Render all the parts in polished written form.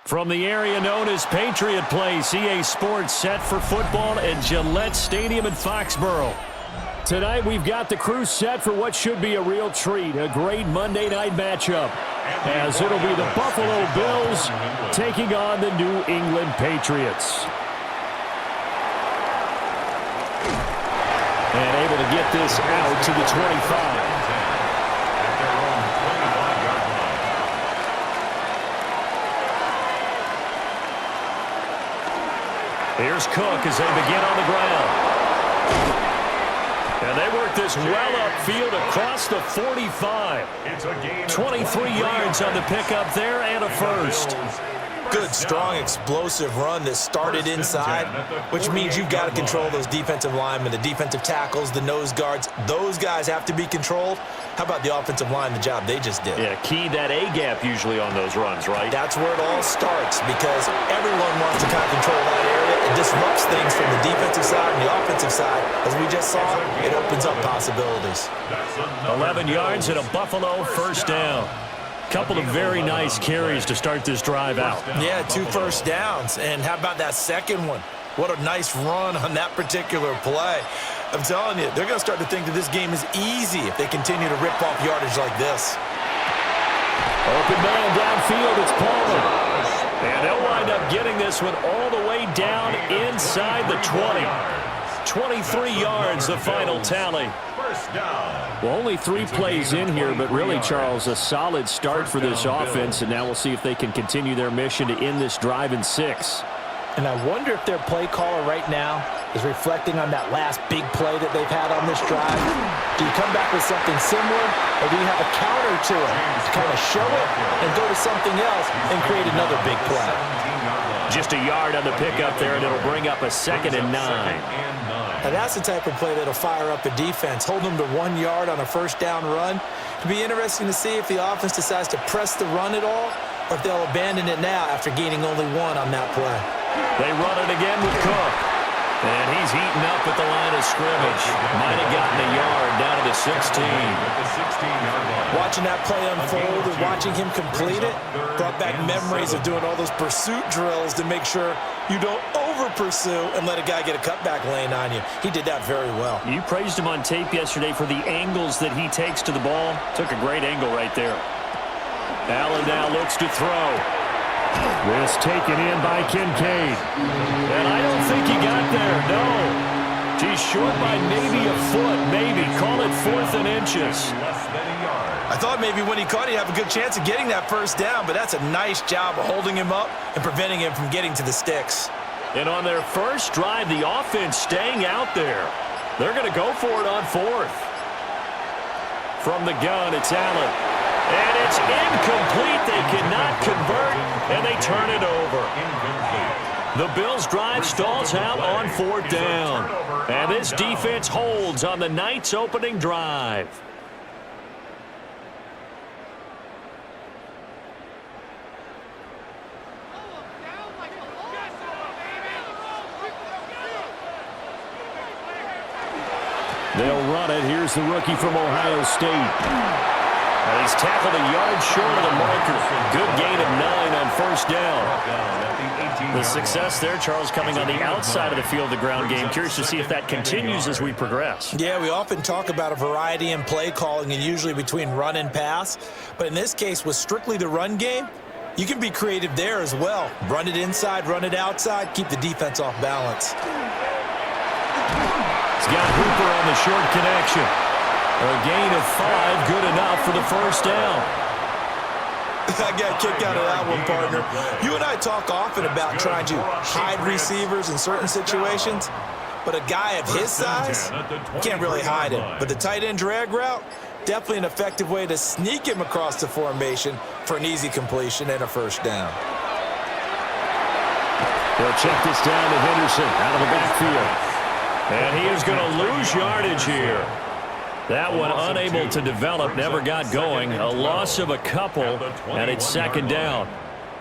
From the area known as Patriot Place, EA Sports set for football at Gillette Stadium in Foxborough. Tonight we've got the crew set for what should be a real treat, a great Monday night matchup, as it'll be the Buffalo Bills taking on the New England Patriots. And able to get this out to the 25. Here's Cook as they begin on the ground. And they work this well upfield across the 45. 23 yards on the pickup there and a first. Good, strong, explosive run that started inside, which means you've got to control those defensive linemen, the defensive tackles, the nose guards. Those guys have to be controlled. How about the offensive line, the job they just did? Yeah, key that A-gap usually on those runs, right? That's where it all starts because everyone wants to kind of control that area. It disrupts things from the defensive side and the offensive side. As we just saw, it opens up possibilities. 11 yards and a Buffalo first down. Couple of very nice carries to start this drive out. Yeah, 2 first downs. And how about that second one? What a nice run on that particular play. I'm telling you, they're going to start to think that this game is easy if they continue to rip off yardage like this. Open man downfield, it's Palmer. And they'll wind up getting this one all the way down inside the 20. 23 yards, the final tally. Well, only 3 plays in here, but really, Charles, a solid start for this offense, and now we'll see if they can continue their mission to end this drive in 6. And I wonder if their play caller right now is reflecting on that last big play that they've had on this drive. Do you come back with something similar, or do you have a counter to it to kind of show it and go to something else and create another big play? Just a yard on the pickup there, and it'll bring up a 2nd and 9. Now that's the type of play that'll fire up a defense. Hold them to 1 yard on a first down run. It'll be interesting to see if the offense decides to press the run at all or if they'll abandon it now after gaining only 1 on that play. They run it again with Cook. And he's eaten up at the line of scrimmage. Might have gotten a yard down to the 16. Watching that play unfold and watching him complete it brought back memories of doing all those pursuit drills to make sure you don't over-pursue and let a guy get a cutback lane on you. He did that very well. You praised him on tape yesterday for the angles that he takes to the ball. Took a great angle right there. Allen now looks to throw. This taken in by Kincaid. And I don't think he got there, no. He's short by maybe a foot, maybe. Call it 4th and inches. I thought maybe when he caught, he'd have a good chance of getting that first down, but that's a nice job of holding him up and preventing him from getting to the sticks. And on their first drive, the offense staying out there. They're going to go for it on 4th. From the gun, it's Allen. And it's incomplete. They cannot convert, and they turn it over. The Bills' drive stalls out on 4th down. And this defense holds on the night's opening drive. They'll run it. Here's the rookie from Ohio State. And he's tackled a yard short of the marker. Good gain of 9 on first down. The success there, Charles, coming on the outside of the field, the ground game. Curious to see if that continues as we progress. Yeah, we often talk about a variety in play calling and usually between run and pass. But in this case, with strictly the run game, you can be creative there as well. Run it inside, run it outside, keep the defense off balance. He's got Hooper on the short connection. A gain of 5, good enough for the first down. I got a kick out of that one, partner. You and I talk often about trying to hide receivers in certain situations, but a guy of his size can't really hide him. But the tight end drag route, definitely an effective way to sneak him across the formation for an easy completion and a first down. They'll check this down to Henderson out of the backfield. And he is going to lose yardage here. That one unable to develop, never got going. A loss of a couple, and it's 2nd down.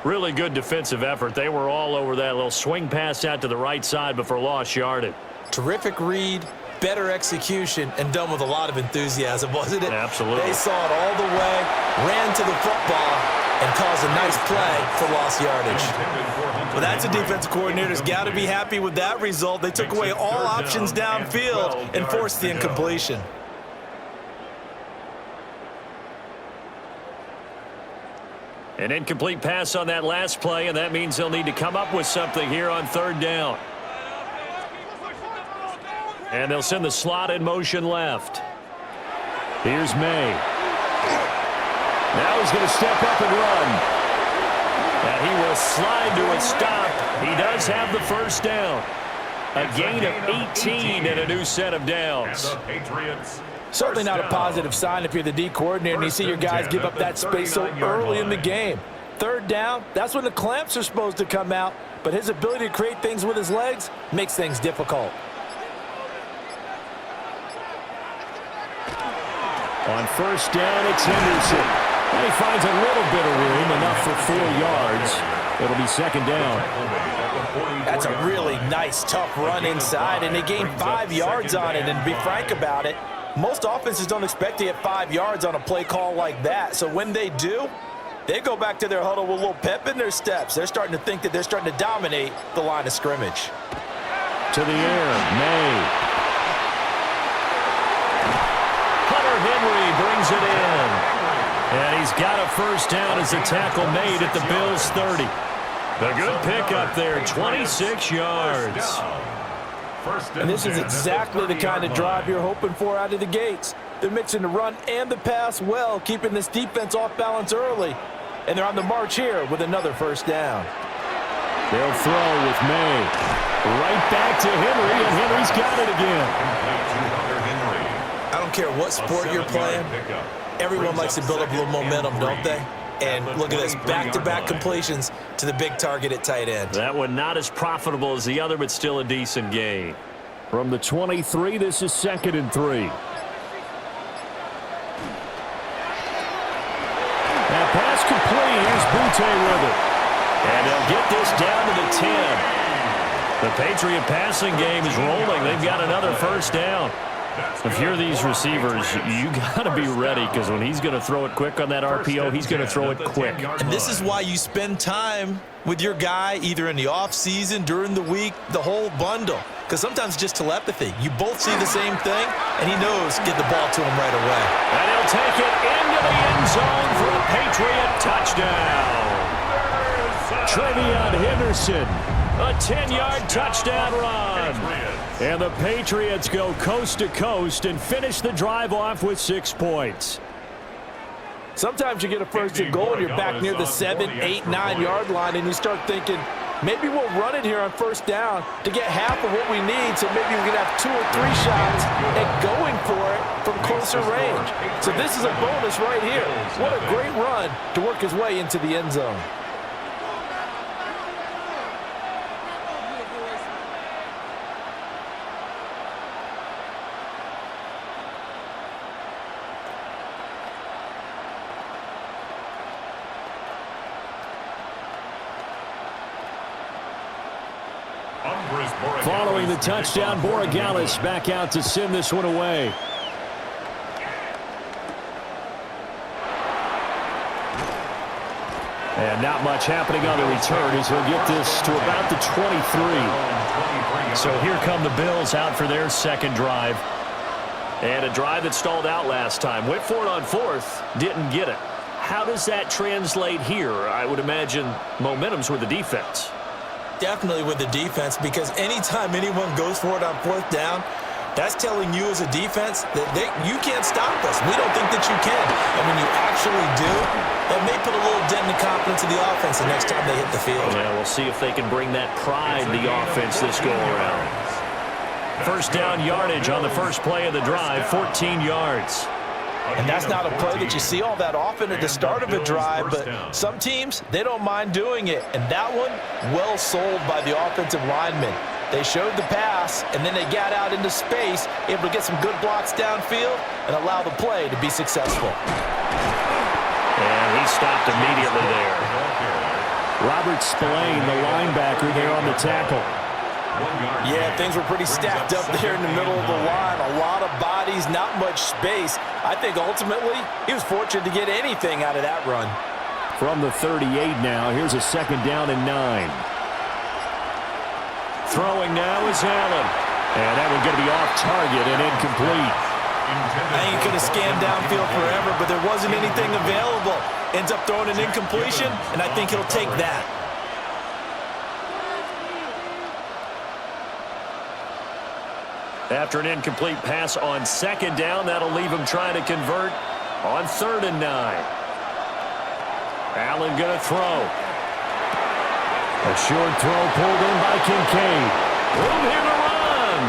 Really good defensive effort. They were all over that little swing pass out to the right side before lost yardage. Terrific read, better execution, and done with a lot of enthusiasm, wasn't it? Absolutely. They saw it all the way, ran to the football, and cause a nice play for lost yardage. Well, that's a defensive coordinator's got to be happy with that result. They took away all options downfield and forced the incompletion. An incomplete pass on that last play, and that means they'll need to come up with something here on third down. And they'll send the slot in motion left. Here's May. Now he's going to step up and run. And he will slide to a stop. He does have the first down. A gain of 18 and a new set of downs. Certainly not a positive sign if you're the D coordinator and you see your guys give up that space so early in the game. Third down, that's when the clamps are supposed to come out, but his ability to create things with his legs makes things difficult. On first down, it's Henderson. And he finds a little bit of room, enough for 4 yards. It'll be second down. That's a really nice, tough run inside, and they gained 5 yards on it. And to be frank about it, most offenses don't expect to get 5 yards on a play call like that. So when they do, they go back to their huddle with a little pep in their steps. They're starting to think that they're starting to dominate the line of scrimmage. To the air, May. Hunter Henry brings it in. And he's got a first down as the tackle made at the Bills' 30. A good pickup there, 26 yards. And this is exactly the kind of drive you're hoping for out of the gates. They're mixing the run and the pass well, keeping this defense off balance early. And they're on the march here with another first down. They'll throw with May. Right back to Henry, and Henry's got it again. I don't care what sport you're playing. Everyone likes to build up a little momentum, don't they? And look at this, back-to-back completions to the big target at tight end. That one not as profitable as the other, but still a decent gain. From the 23, this is 2nd and 3. That pass complete. Here's Butte with it. And they'll get this down to the 10. The Patriot passing game is rolling. They've got another first down. If you're these receivers, you got to be ready, because when he's going to throw it quick on that RPO, he's going to throw it quick. And this is why you spend time with your guy either in the offseason, during the week, the whole bundle. Because sometimes it's just telepathy. You both see the same thing, and he knows get the ball to him right away. And he'll take it into the end zone for a Patriot touchdown. Trevion Henderson, a 10-yard touchdown run. And the Patriots go coast to coast and finish the drive off with 6 points. Sometimes you get a first and goal and you're back near the 7, 8, 9-yard line, and you start thinking, maybe we'll run it here on first down to get half of what we need, so maybe we can have 2 or 3 shots at going for it from closer range. So this is a bonus right here. What a great run to work his way into the end zone. Following the touchdown, Borregales back out to send this one away. And not much happening on the return as he'll get this to about the 23. So here come the Bills out for their second drive. And a drive that stalled out last time. Went for it on 4th, didn't get it. How does that translate here? I would imagine momentum's with the defense. Definitely with the defense, because anytime anyone goes for it on 4th down, that's telling you as a defense that you can't stop us. We don't think that you can. And when you actually do, that may put a little dent in the confidence of the offense the next time they hit the field. Yeah, we'll see if they can bring that pride to the offense this go-around. First down yardage on the first play of the drive, 14 yards. And that's not a play that you see all that often at the start of a drive, but some teams, they don't mind doing it. And that one, well sold by the offensive lineman. They showed the pass, and then they got out into space, able to get some good blocks downfield and allow the play to be successful. And he stopped immediately there. Robert Spillane, the linebacker, there on the tackle. Yeah, things were pretty stacked up there in the middle of the line. A lot of bodies, not much space. I think ultimately he was fortunate to get anything out of that run. From the 38 now, here's a 2nd down and 9. Throwing now is Allen. And that one's going to be off target and incomplete. I think he could have scanned downfield forever, but there wasn't anything available. Ends up throwing an incompletion, and I think he'll take that. After an incomplete pass on 2nd down, that'll leave him trying to convert on 3rd and 9. Allen going to throw. A short throw pulled in by Kincaid. Room here to run.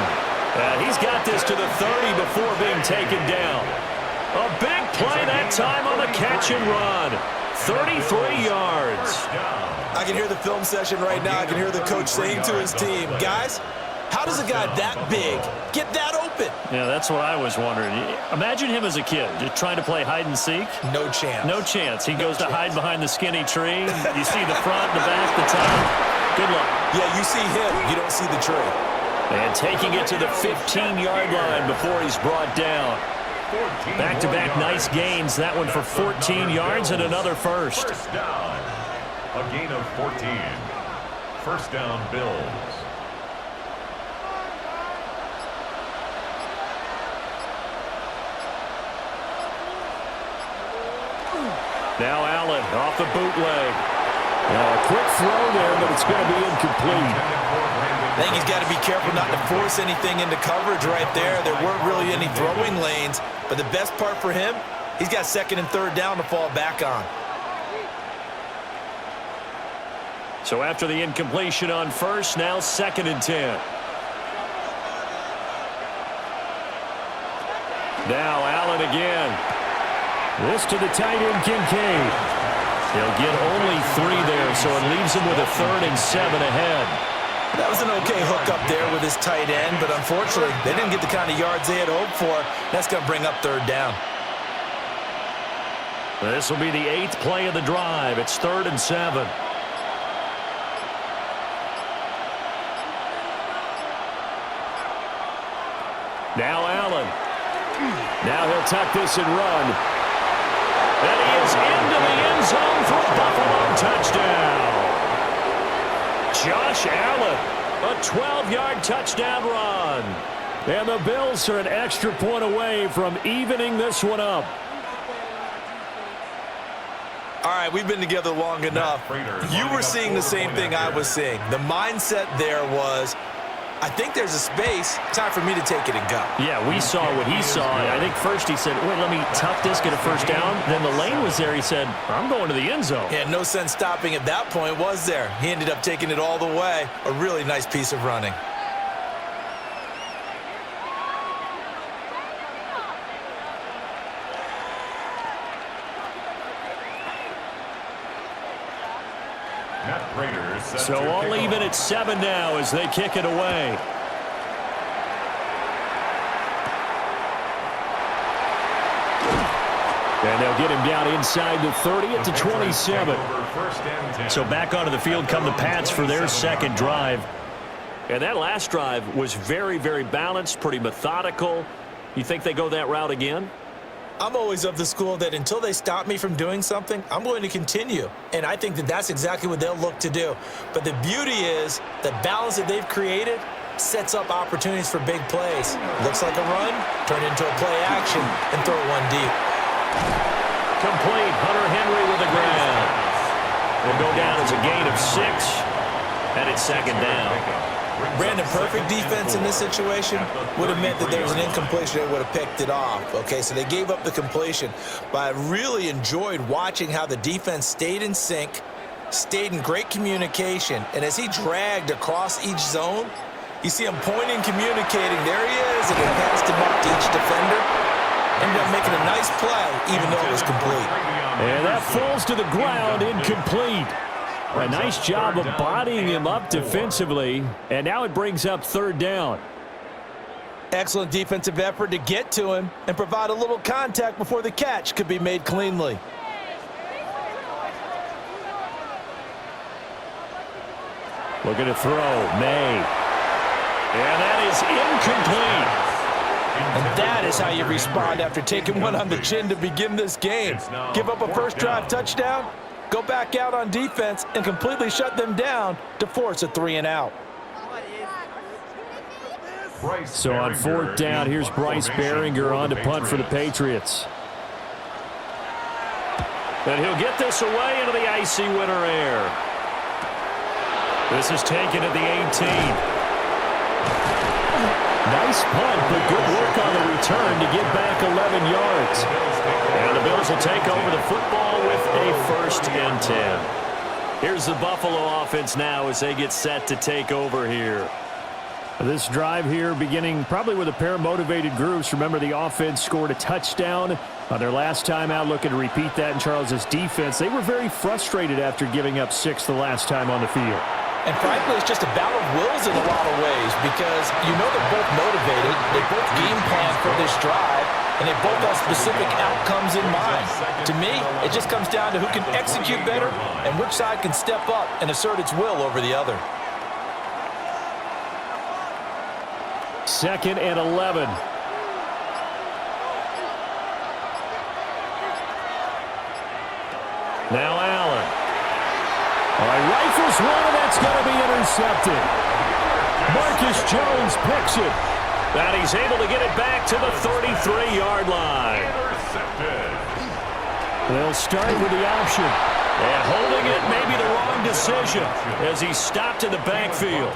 He's got this to the 30 before being taken down. A big play that time on the catch and run. 33 yards. I can hear the film session right now. I can hear the coach saying to his team, guys, how does a guy that big get that open? Yeah, that's what I was wondering. Imagine him as a kid, just trying to play hide and seek. No chance. No chance. He goes to hide behind the skinny tree. You see the front, the back, the top. Good luck. Yeah, you see him. You don't see the tree. And taking it to the 15-yard line before he's brought down. Back-to-back nice gains. That one for 14 yards and another first. First down. A gain of 14. First down, Bills. Now Allen off the bootleg. A quick throw there, but it's going to be incomplete. I think he's got to be careful not to force anything into coverage right there. There weren't really any throwing lanes, but the best part for him, he's got 2nd and 3rd down to fall back on. So after the incompletion on 1st, now 2nd and 10. Now Allen again. This to the tight end, Kincaid. He'll get only 3 there, so it leaves him with a 3rd and 7 ahead. That was an okay hook up there with his tight end, but unfortunately, they didn't get the kind of yards they had hoped for. That's going to bring up 3rd down. This will be the 8th play of the drive. It's 3rd and 7. Now Allen. Now he'll tuck this and run. And he is into the end zone for a Buffalo touchdown. Josh Allen, a 12-yard touchdown run. And the Bills are an extra point away from evening this one up. All right, we've been together long enough. You were seeing the same thing I was seeing. The mindset there was, I think there's a space. Time for me to take it and go. Yeah, we saw what he saw. I think first he said, wait, let me tuck this, get a first down. Then the lane was there. He said, I'm going to the end zone. Yeah, no sense stopping at that point, was there? He ended up taking it all the way. A really nice piece of running. So all even at 7 now as they kick it away. And they'll get him down inside the 30 at the 27. So back onto the field come the Pats for their 2nd drive. And that last drive was very, very balanced, pretty methodical. You think they go that route again? I'm always of the school that until they stop me from doing something, I'm going to continue. And I think that that's exactly what they'll look to do. But the beauty is the balance that they've created sets up opportunities for big plays. Looks like a run, turn into a play action, and throw one deep. Complete. Hunter Henry with the ground. Will go down as a gain of 6. And it's 2nd down. Brandon, perfect defense in this situation would have meant that there was an incompletion. They would have picked it off. Okay, so they gave up the completion. But I really enjoyed watching how the defense stayed in sync, stayed in great communication. And as he dragged across each zone, you see him pointing, communicating. There he is, and he passed him up to each defender. Ended up making a nice play, even though it was complete. And that falls to the ground, incomplete. A nice job of bodying him up defensively, and now it brings up 3rd down. Excellent defensive effort to get to him and provide a little contact before the catch could be made cleanly. Looking to throw, May. And that is incomplete. And that is how you respond after taking one on the chin to begin this game. Give up a first drive touchdown, go back out on defense and completely shut them down to force a 3-and-out. So on 4th down, here's Bryce Behringer on to punt for the Patriots. And he'll get this away into the icy winter air. This is taken at the 18. Nice punt, but good work on the return to get back 11 yards. And the Bills will take over the football with a 1st and 10. Here's the Buffalo offense now as they get set to take over here. This drive here beginning probably with a pair of motivated groups. Remember, the offense scored a touchdown on their last time out, looking to repeat that in Charles's defense. They were very frustrated after giving up 6 the last time on the field. And frankly, it's just a battle of wills in a lot of ways because you know they're both motivated, they both game plan for this drive, and they both have specific outcomes in mind. To me, it just comes down to who can execute better and which side can step up and assert its will over the other. 2nd and 11. Now Allen. All right, rifles one, and that's going to be intercepted. Marcus Jones picks it. And he's able to get it back to the 33-yard line. They'll start with the option. And holding it may be the wrong decision as he stopped in the backfield.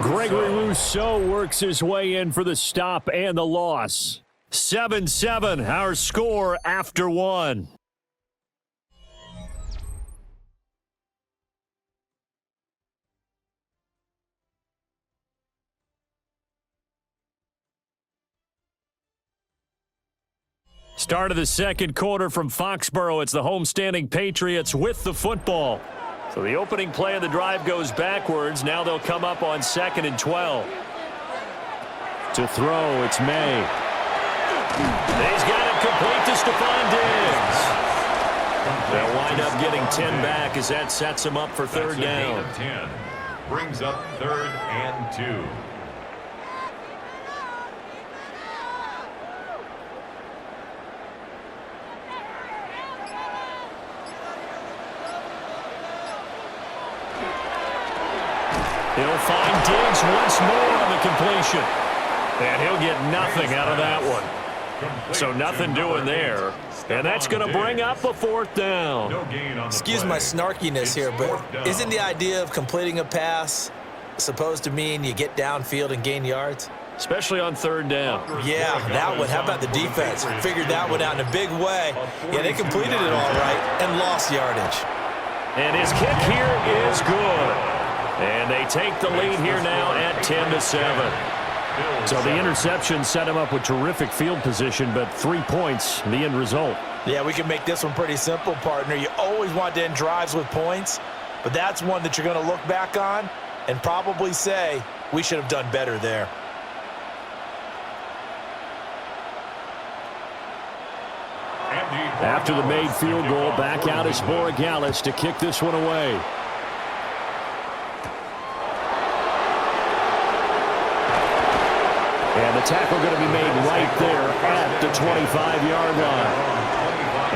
Gregory Rousseau works his way in for the stop and the loss. 7-7, our score after 1. Start of the 2nd quarter from Foxborough. It's the homestanding Patriots with the football. So the opening play of the drive goes backwards. Now they'll come up on 2nd and 12. To throw, it's May. He's got it complete to Stefon Diggs. They'll wind up getting 10 back as that sets him up for 3rd down. 10. Brings up 3rd and 2. He'll find Diggs once more on the completion. And he'll get nothing out of that one. So nothing doing there. And that's going to bring up a 4th down. Excuse my snarkiness here, but isn't the idea of completing a pass supposed to mean you get downfield and gain yards? Especially on 3rd down. Yeah, that one. How about the defense? Figured that one out in a big way. Yeah, they completed it all right and lost yardage. And his kick here is good. And they take the lead here now at 10-7. So the interception set him up with terrific field position, but 3 points, the end result. Yeah, we can make this one pretty simple, partner. You always want to end drives with points, but that's one that you're going to look back on and probably say, we should have done better there. After the made field goal, back out is Borregales to kick this one away. And the tackle going to be made right there at the 25-yard line.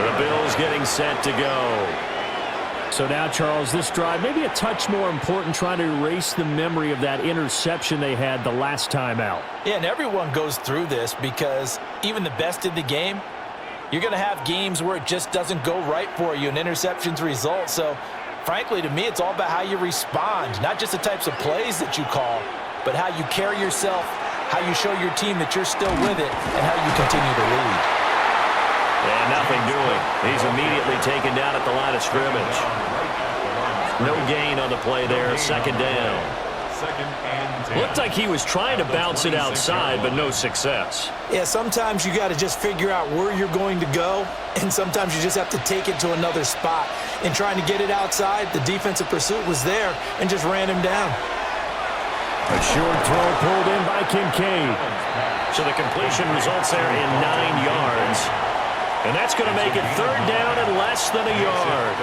The Bills getting set to go. So now, Charles, this drive maybe a touch more important, trying to erase the memory of that interception they had the last time out. Yeah, and everyone goes through this because even the best in the game, you're going to have games where it just doesn't go right for you and interceptions result. So, frankly, to me, it's all about how you respond, not just the types of plays that you call, but how you carry yourself, how you show your team that you're still with it, and how you continue to lead. And nothing doing. He's immediately taken down at the line of scrimmage. No gain on the play there, 2nd down. Looked like he was trying to bounce it outside, but no success. Yeah, sometimes you got to just figure out where you're going to go, and sometimes you just have to take it to another spot. In trying to get it outside, the defensive pursuit was there and just ran him down. A short throw pulled in by Kincaid. So the completion results there in 9 yards. And that's going to make it 3rd down and less than a yard.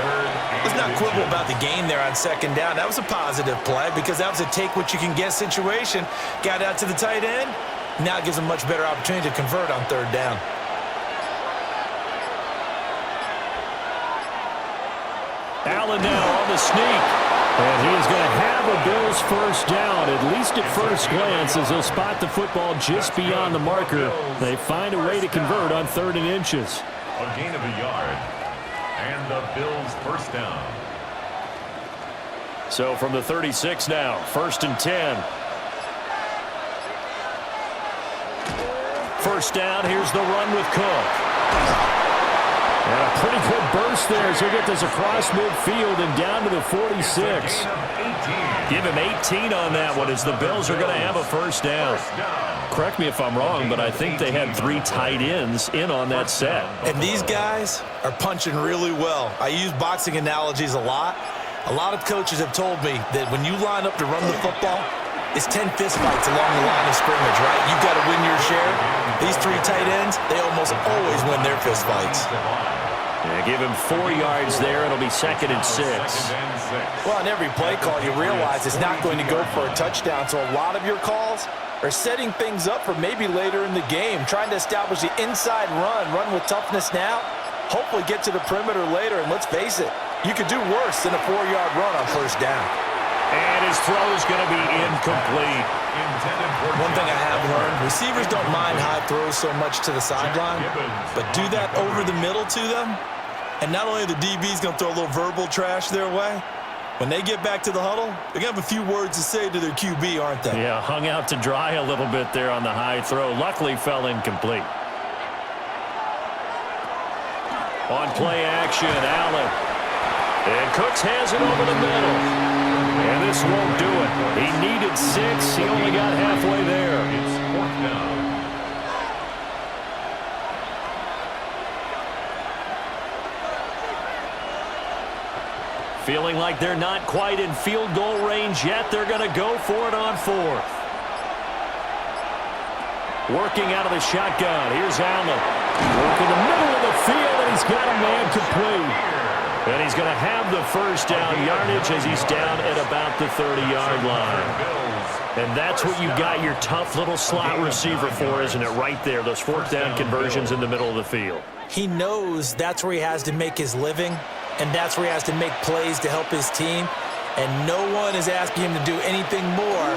Let's not quibble about the gain there on 2nd down. That was a positive play because that was a take-what-you-can-get situation. Got out to the tight end. Now it gives them a much better opportunity to convert on 3rd down. Allen now on the sneak. And he is going to have a Bills first down, at least at first glance, as they'll spot the football just beyond the marker. They find a way to convert on 3rd and inches. A gain of a yard. And the Bills first down. So from the 36 now, 1st and 10. First down, here's the run with Cook. And a pretty good burst there as he'll get this across midfield and down to the 46. Give him 18 on that one as the Bills are going to have a first down. Correct me if I'm wrong, but I think they had 3 tight ends in on that set. And these guys are punching really well. I use boxing analogies a lot. A lot of coaches have told me that when you line up to run the football, it's 10 fistfights along the line of scrimmage, right? You've got to win your share. These 3 tight ends, they almost always win their fistfights. Yeah, give him 4 yards there. It'll be 2nd and 6. Well, on every play call, you realize it's not going to go for a touchdown. So a lot of your calls are setting things up for maybe later in the game, trying to establish the inside run with toughness now, hopefully get to the perimeter later. And let's face it, you could do worse than a 4-yard run on first down. And his throw is going to be incomplete. One thing I have learned, receivers don't mind high throws so much to the sideline, but do that over the middle to them, and not only are the DBs going to throw a little verbal trash their way, when they get back to the huddle, they're going to have a few words to say to their QB, aren't they? Yeah, hung out to dry a little bit there on the high throw. Luckily fell incomplete. On play action, Allen. And Cooks has it over the middle. And this won't do it. He needed 6. He only got halfway there. It's 4th down. Feeling like they're not quite in field goal range yet. They're going to go for it on 4th. Working out of the shotgun. Here's Allen. Working the middle of the field, and he's got a man complete. And he's going to have the first down yardage as he's down at about the 30-yard line. And that's what you got your tough little slot receiver for, isn't it? Right there, those 4th down conversions in the middle of the field. He knows that's where he has to make his living, and that's where he has to make plays to help his team. And no one is asking him to do anything more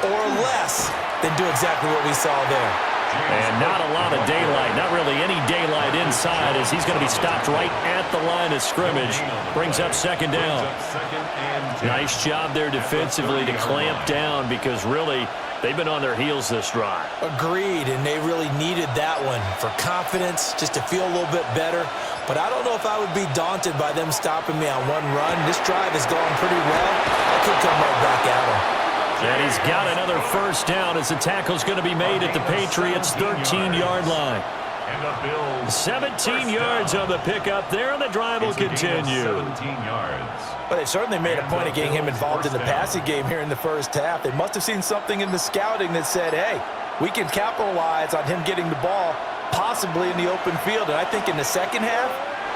or less than do exactly what we saw there. And not a lot of daylight, not really any daylight inside as he's going to be stopped right at the line of scrimmage. Brings up 2nd down. Nice job there defensively to clamp down because really they've been on their heels this drive. Agreed, and they really needed that one for confidence, just to feel a little bit better. But I don't know if I would be daunted by them stopping me on one run. This drive has gone pretty well. I could come right back at him. And he's got another first down as the tackle's going to be made at the Patriots' 13-yard line. 17 yards on the pickup there, and the drive will continue. 17 yards. But they certainly made a point of getting him involved in the passing game here in the first half. They must have seen something in the scouting that said, hey, we can capitalize on him getting the ball possibly in the open field. And I think in the second half,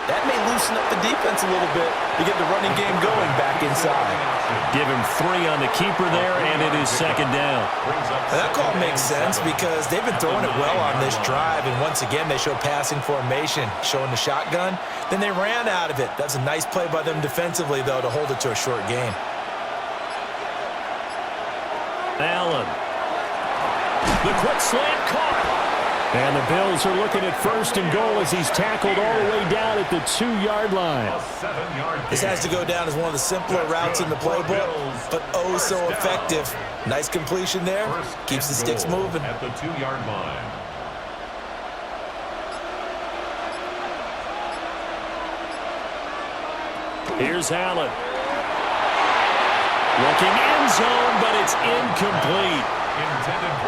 that may loosen up the defense a little bit to get the running game going back inside. Give him 3 on the keeper there, and it is 2nd down. That call makes sense because they've been throwing it well on this drive, and once again they show passing formation, showing the shotgun. Then they ran out of it. That's a nice play by them defensively, though, to hold it to a short gain. Allen. The quick slant caught. And the Bills are looking at 1st and goal as he's tackled all the way down at the 2-yard line. This has to go down as one of the simpler routes in the playbook, but oh so effective. Nice completion there. Keeps the sticks moving. At the 2-yard line. Here's Allen. Looking end zone, but it's incomplete.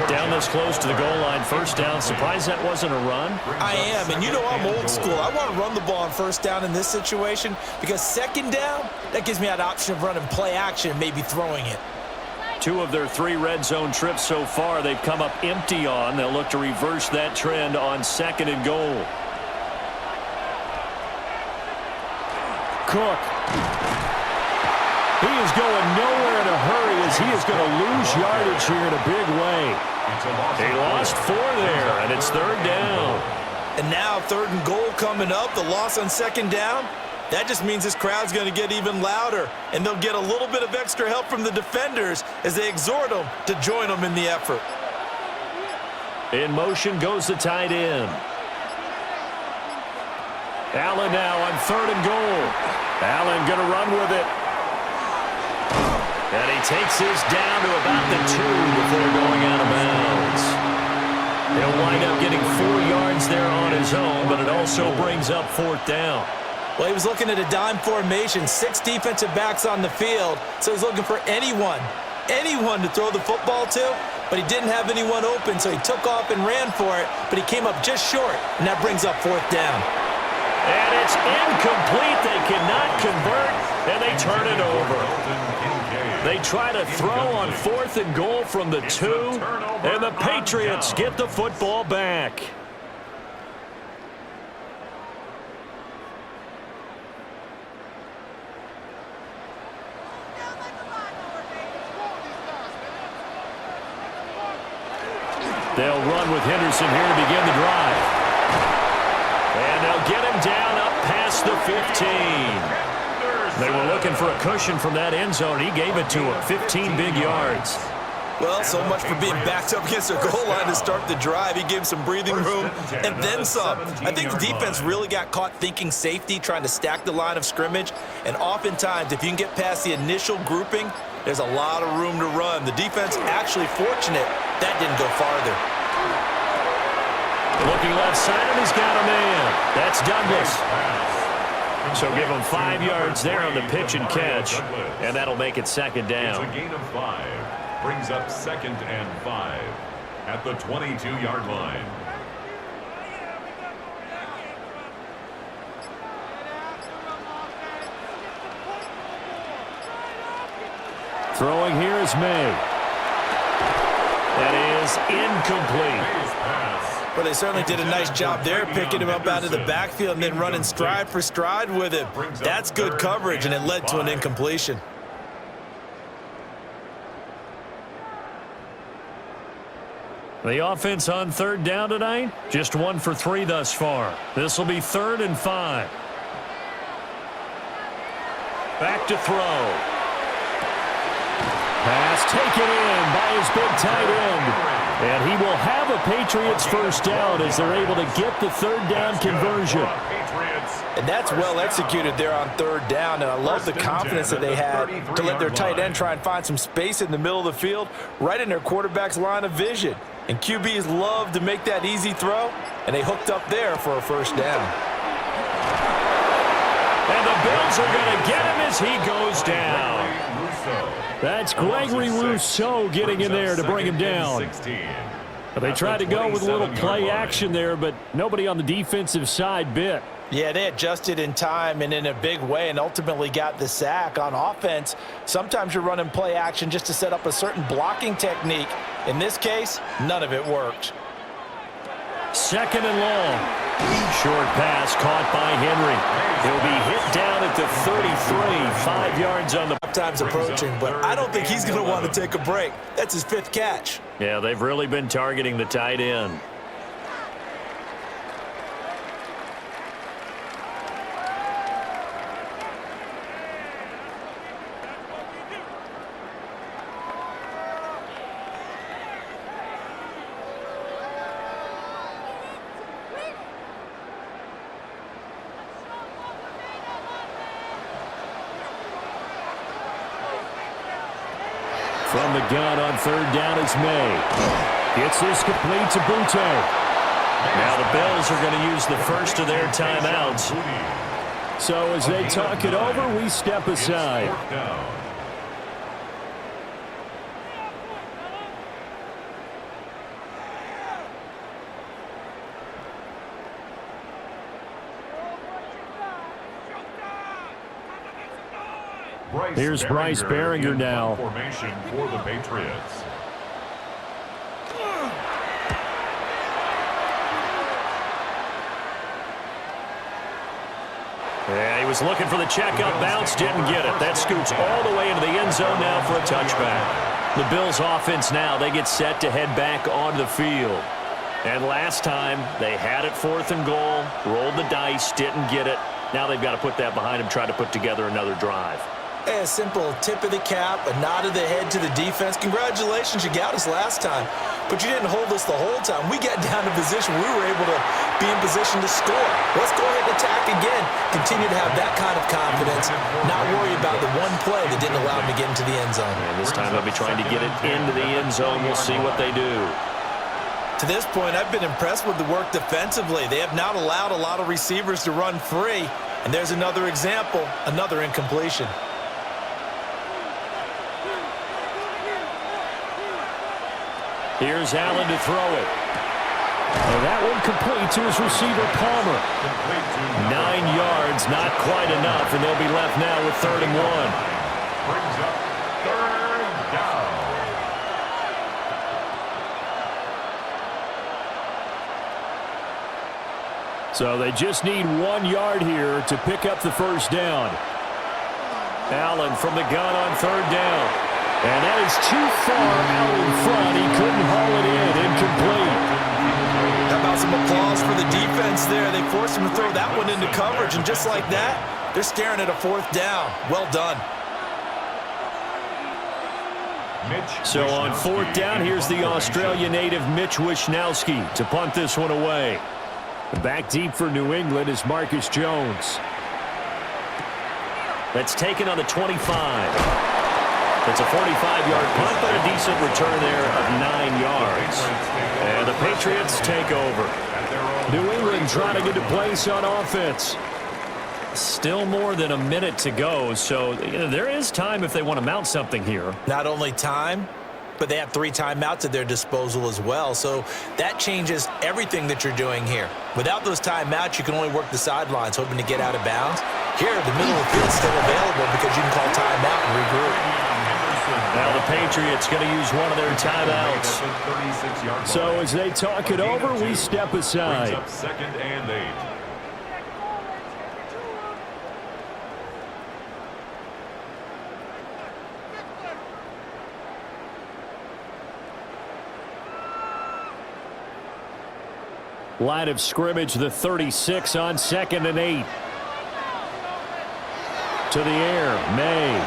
Down this close to the goal line, first down. Surprised that wasn't a run? I am, and you know I'm old school. I want to run the ball on first down in this situation because 2nd down, that gives me that option of running play action and maybe throwing it. 2 of their 3 red zone trips so far they've come up empty on. They'll look to reverse that trend on 2nd and goal. Cook. He is going nowhere in a hurry as he is going to lose yardage here in a big way. He lost 4 there, and it's 3rd down. And now 3rd and goal coming up. The loss on 2nd down. That just means this crowd's going to get even louder, and they'll get a little bit of extra help from the defenders as they exhort them to join them in the effort. In motion goes the tight end. Allen now on 3rd and goal. Allen going to run with it. And he takes this down to about the 2 before going out of bounds. He'll wind up getting 4 yards there on his own, but it also brings up 4th down. Well, he was looking at a dime formation, 6 defensive backs on the field, so he's looking for anyone to throw the football to, but he didn't have anyone open, so he took off and ran for it, but he came up just short, and that brings up 4th down. And it's incomplete. They cannot convert, and they turn it over. They try to throw on 4th and goal from the 2, and the Patriots get the football back. They'll run with Henderson here to begin the drive. And they'll get him down up past the 15. They were looking for a cushion from that end zone. He gave it to him, 15 big yards. Well, so much for being backed up against their goal line to start the drive. He gave him some breathing room and then some. I think the defense really got caught thinking safety, trying to stack the line of scrimmage. And oftentimes, if you can get past the initial grouping, there's a lot of room to run. The defense actually fortunate that didn't go farther. Looking left side, and he's got a man. That's Douglas. So give him 5 yards there on the pitch and catch, and that'll make it 2nd down. It's a gain of 5. Brings up 2nd and 5 at the 22-yard line. Throwing here is May. That is incomplete. Well, they certainly did a nice job there, picking him up out of the backfield and then running stride for stride with him. That's good coverage, and it led to an incompletion. The offense on 3rd down tonight, just 1 for 3 thus far. This will be 3rd and 5. Back to throw. Pass taken in by his big tight end. And he will have a Patriots 1st down as they're able to get the 3rd down conversion. And that's well executed there on 3rd down, and I love the confidence that they had to let their tight end try and find some space in the middle of the field, right in their quarterback's line of vision. And QBs love to make that easy throw, and they hooked up there for a 1st down. And the Bills are going to get him as he goes down. That's Gregory Rousseau getting in there to bring him down. But they tried to go with a little play action there, but nobody on the defensive side bit. Yeah, they adjusted in time and in a big way and ultimately got the sack. On offense, sometimes you're running play action just to set up a certain blocking technique. In this case, none of it worked. 2nd and long. Short pass caught by Henry. He'll be hit down at the 33, 5 yards on the... Time's approaching, but I don't think he's going to want to take a break. That's his 5th catch. Yeah, they've really been targeting the tight end. From the gun on 3rd down is May. Gets this complete to Butte. Now the Bills are going to use the first of their timeouts. So as they talk it over, we step aside. Here's Bryce Behringer now. Formation for the Patriots. Yeah, he was looking for the checkup bounce, didn't get it. That scoots all the way into the end zone now for a touchback. The Bills offense now, they get set to head back onto the field. And last time, they had it 4th and goal, rolled the dice, didn't get it. Now they've got to put that behind them, try to put together another drive. A simple tip of the cap, a nod of the head to the defense. Congratulations, you got us last time, but you didn't hold us the whole time. We got down to position. We were able to be in position to score. Let's go ahead and attack again. Continue to have that kind of confidence, not worry about the one play that didn't allow them to get into the end zone. And this time they'll be trying to get it into the end zone. We'll see what they do. To this point, I've been impressed with the work defensively. They have not allowed a lot of receivers to run free, and there's another example, another incompletion. Here's Allen to throw it. And that one complete to his receiver, Palmer. 9 yards, not quite enough, and they'll be left now with 3rd and 1. Brings up 3rd down. So they just need 1 yard here to pick up the first down. Allen from the gun on 3rd down. And that is too far out in front. He couldn't haul it in. Incomplete. How about some applause for the defense there? They forced him to throw that one into coverage, and just like that, they're staring at a 4th down. Well done. So on 4th down, here's the Australia native Mitch Wishnowsky to punt this one away. Back deep for New England is Marcus Jones. That's taken on the 25. It's a 45-yard punt, but a decent return there of 9 yards. And the Patriots take over. New England trying to get to place on offense. Still more than a minute to go, so there is time if they want to mount something here. Not only time, but they have 3 timeouts at their disposal as well, so that changes everything that you're doing here. Without those timeouts, you can only work the sidelines, hoping to get out of bounds. Here, the middle of the field is still available because you can call timeout and regroup. Now the Patriots going to use one of their timeouts. So as they talk it over, we step aside. 2nd and 8. Line of scrimmage, the 36 on 2nd and 8. To the air, May.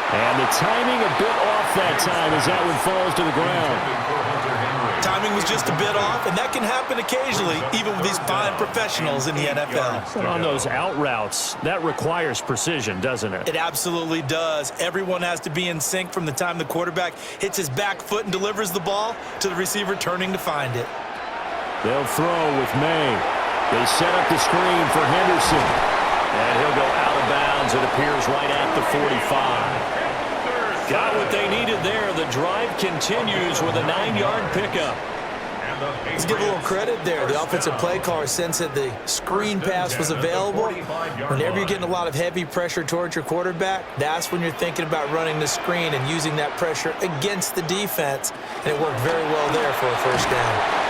And the timing a bit off that time as that one falls to the ground. Timing was just a bit off, and that can happen occasionally, even with these fine professionals in the NFL. But on those out routes, that requires precision, doesn't it? It absolutely does. Everyone has to be in sync from the time the quarterback hits his back foot and delivers the ball to the receiver turning to find it. They'll throw with May. They set up the screen for Henderson. And he'll go out of bounds, it appears, right at the 45. Got what they needed there. The drive continues with a 9-yard pickup. Let's give a little credit there. The offensive play caller sensed that the screen pass was available. Whenever you're getting a lot of heavy pressure towards your quarterback, that's when you're thinking about running the screen and using that pressure against the defense. And it worked very well there for a first down.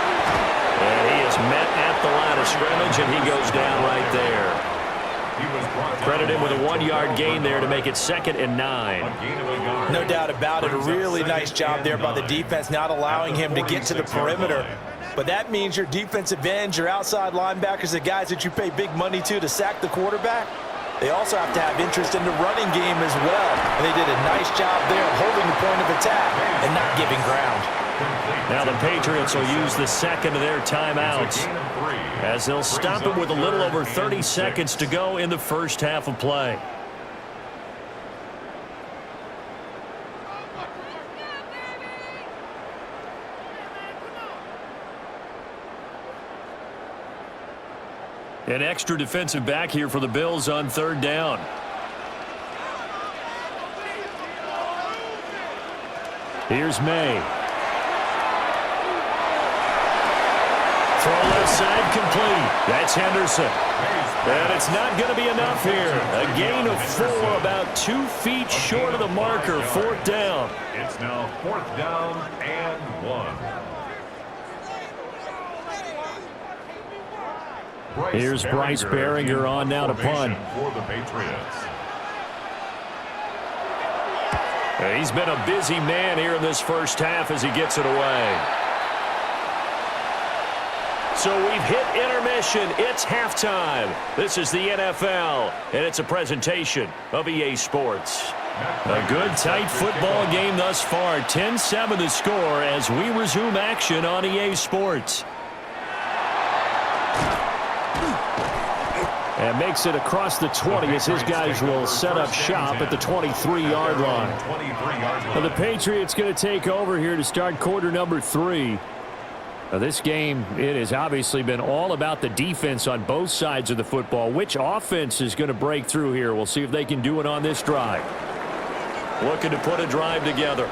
And he is met at the line of scrimmage, and he goes down right there. Credit him with a 1-yard gain there to make it 2nd and 9. No doubt about it. A really nice job there by the defense, not allowing him to get to the perimeter. But that means your defensive ends, your outside linebackers, the guys that you pay big money to sack the quarterback, they also have to have interest in the running game as well. And they did a nice job there of holding the point of attack and not giving ground. Now the Patriots will use the 2nd of their timeouts as they'll stop it with a little over 30 seconds to go in the first half of play. An extra defensive back here for the Bills on 3rd down. Here's May. Throw left side complete. That's Henderson. And it's not going to be enough here. A gain of 4, about 2 feet short of the marker. 4th down. It's now 4th down and 1. Here's Bryce Behringer on now to punt. For the Patriots. He's been a busy man here in this first half as he gets it away. So we've hit intermission. It's halftime. This is the NFL, and it's a presentation of EA Sports. A good, tight football game thus far. 10-7 the score as we resume action on EA Sports. And makes it across the 20 as his guys will set up shop at the 23-yard line. Now the Patriots going to take over here to start quarter number 3. Now this game, it has obviously been all about the defense on both sides of the football. Which offense is going to break through here? We'll see if they can do it on this drive. Looking to put a drive together.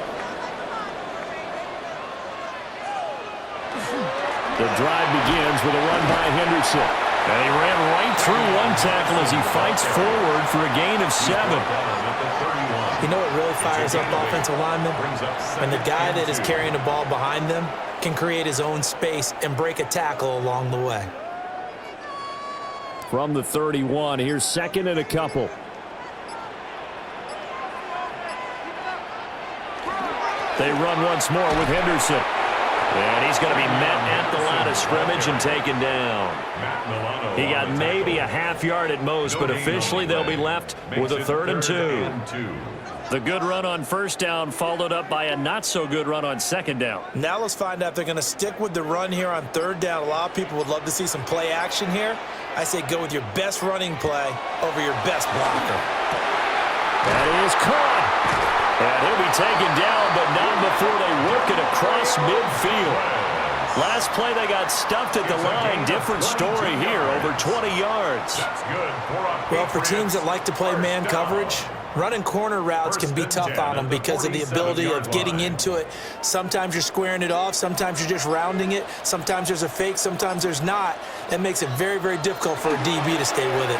The drive begins with a run by Henderson. And he ran right through one tackle as he fights forward for a gain of 7. You know what really fires up offensive linemen? When the guy that is carrying the ball behind them can create his own space and break a tackle along the way. From the 31, here's second and a couple. They run once more with Henderson. And he's going to be met at the line of scrimmage and taken down. He got maybe a half yard at most, but officially they'll be left with a 3rd and 2. The good run on first down followed up by a not-so-good run on second down. Now let's find out if they're going to stick with the run here on 3rd down. A lot of people would love to see some play action here. I say go with your best running play over your best blocker. That is caught. And he'll be taken down, but not before they work it across midfield. Last play, they got stuffed at the line. Different story here, over 20 yards. Well, for teams that like to play man coverage, running corner routes can be tough on them because of the ability of getting into it. Sometimes you're squaring it off. Sometimes you're just rounding it. Sometimes there's a fake. Sometimes there's not. That makes it very, very difficult for a DB to stay with it.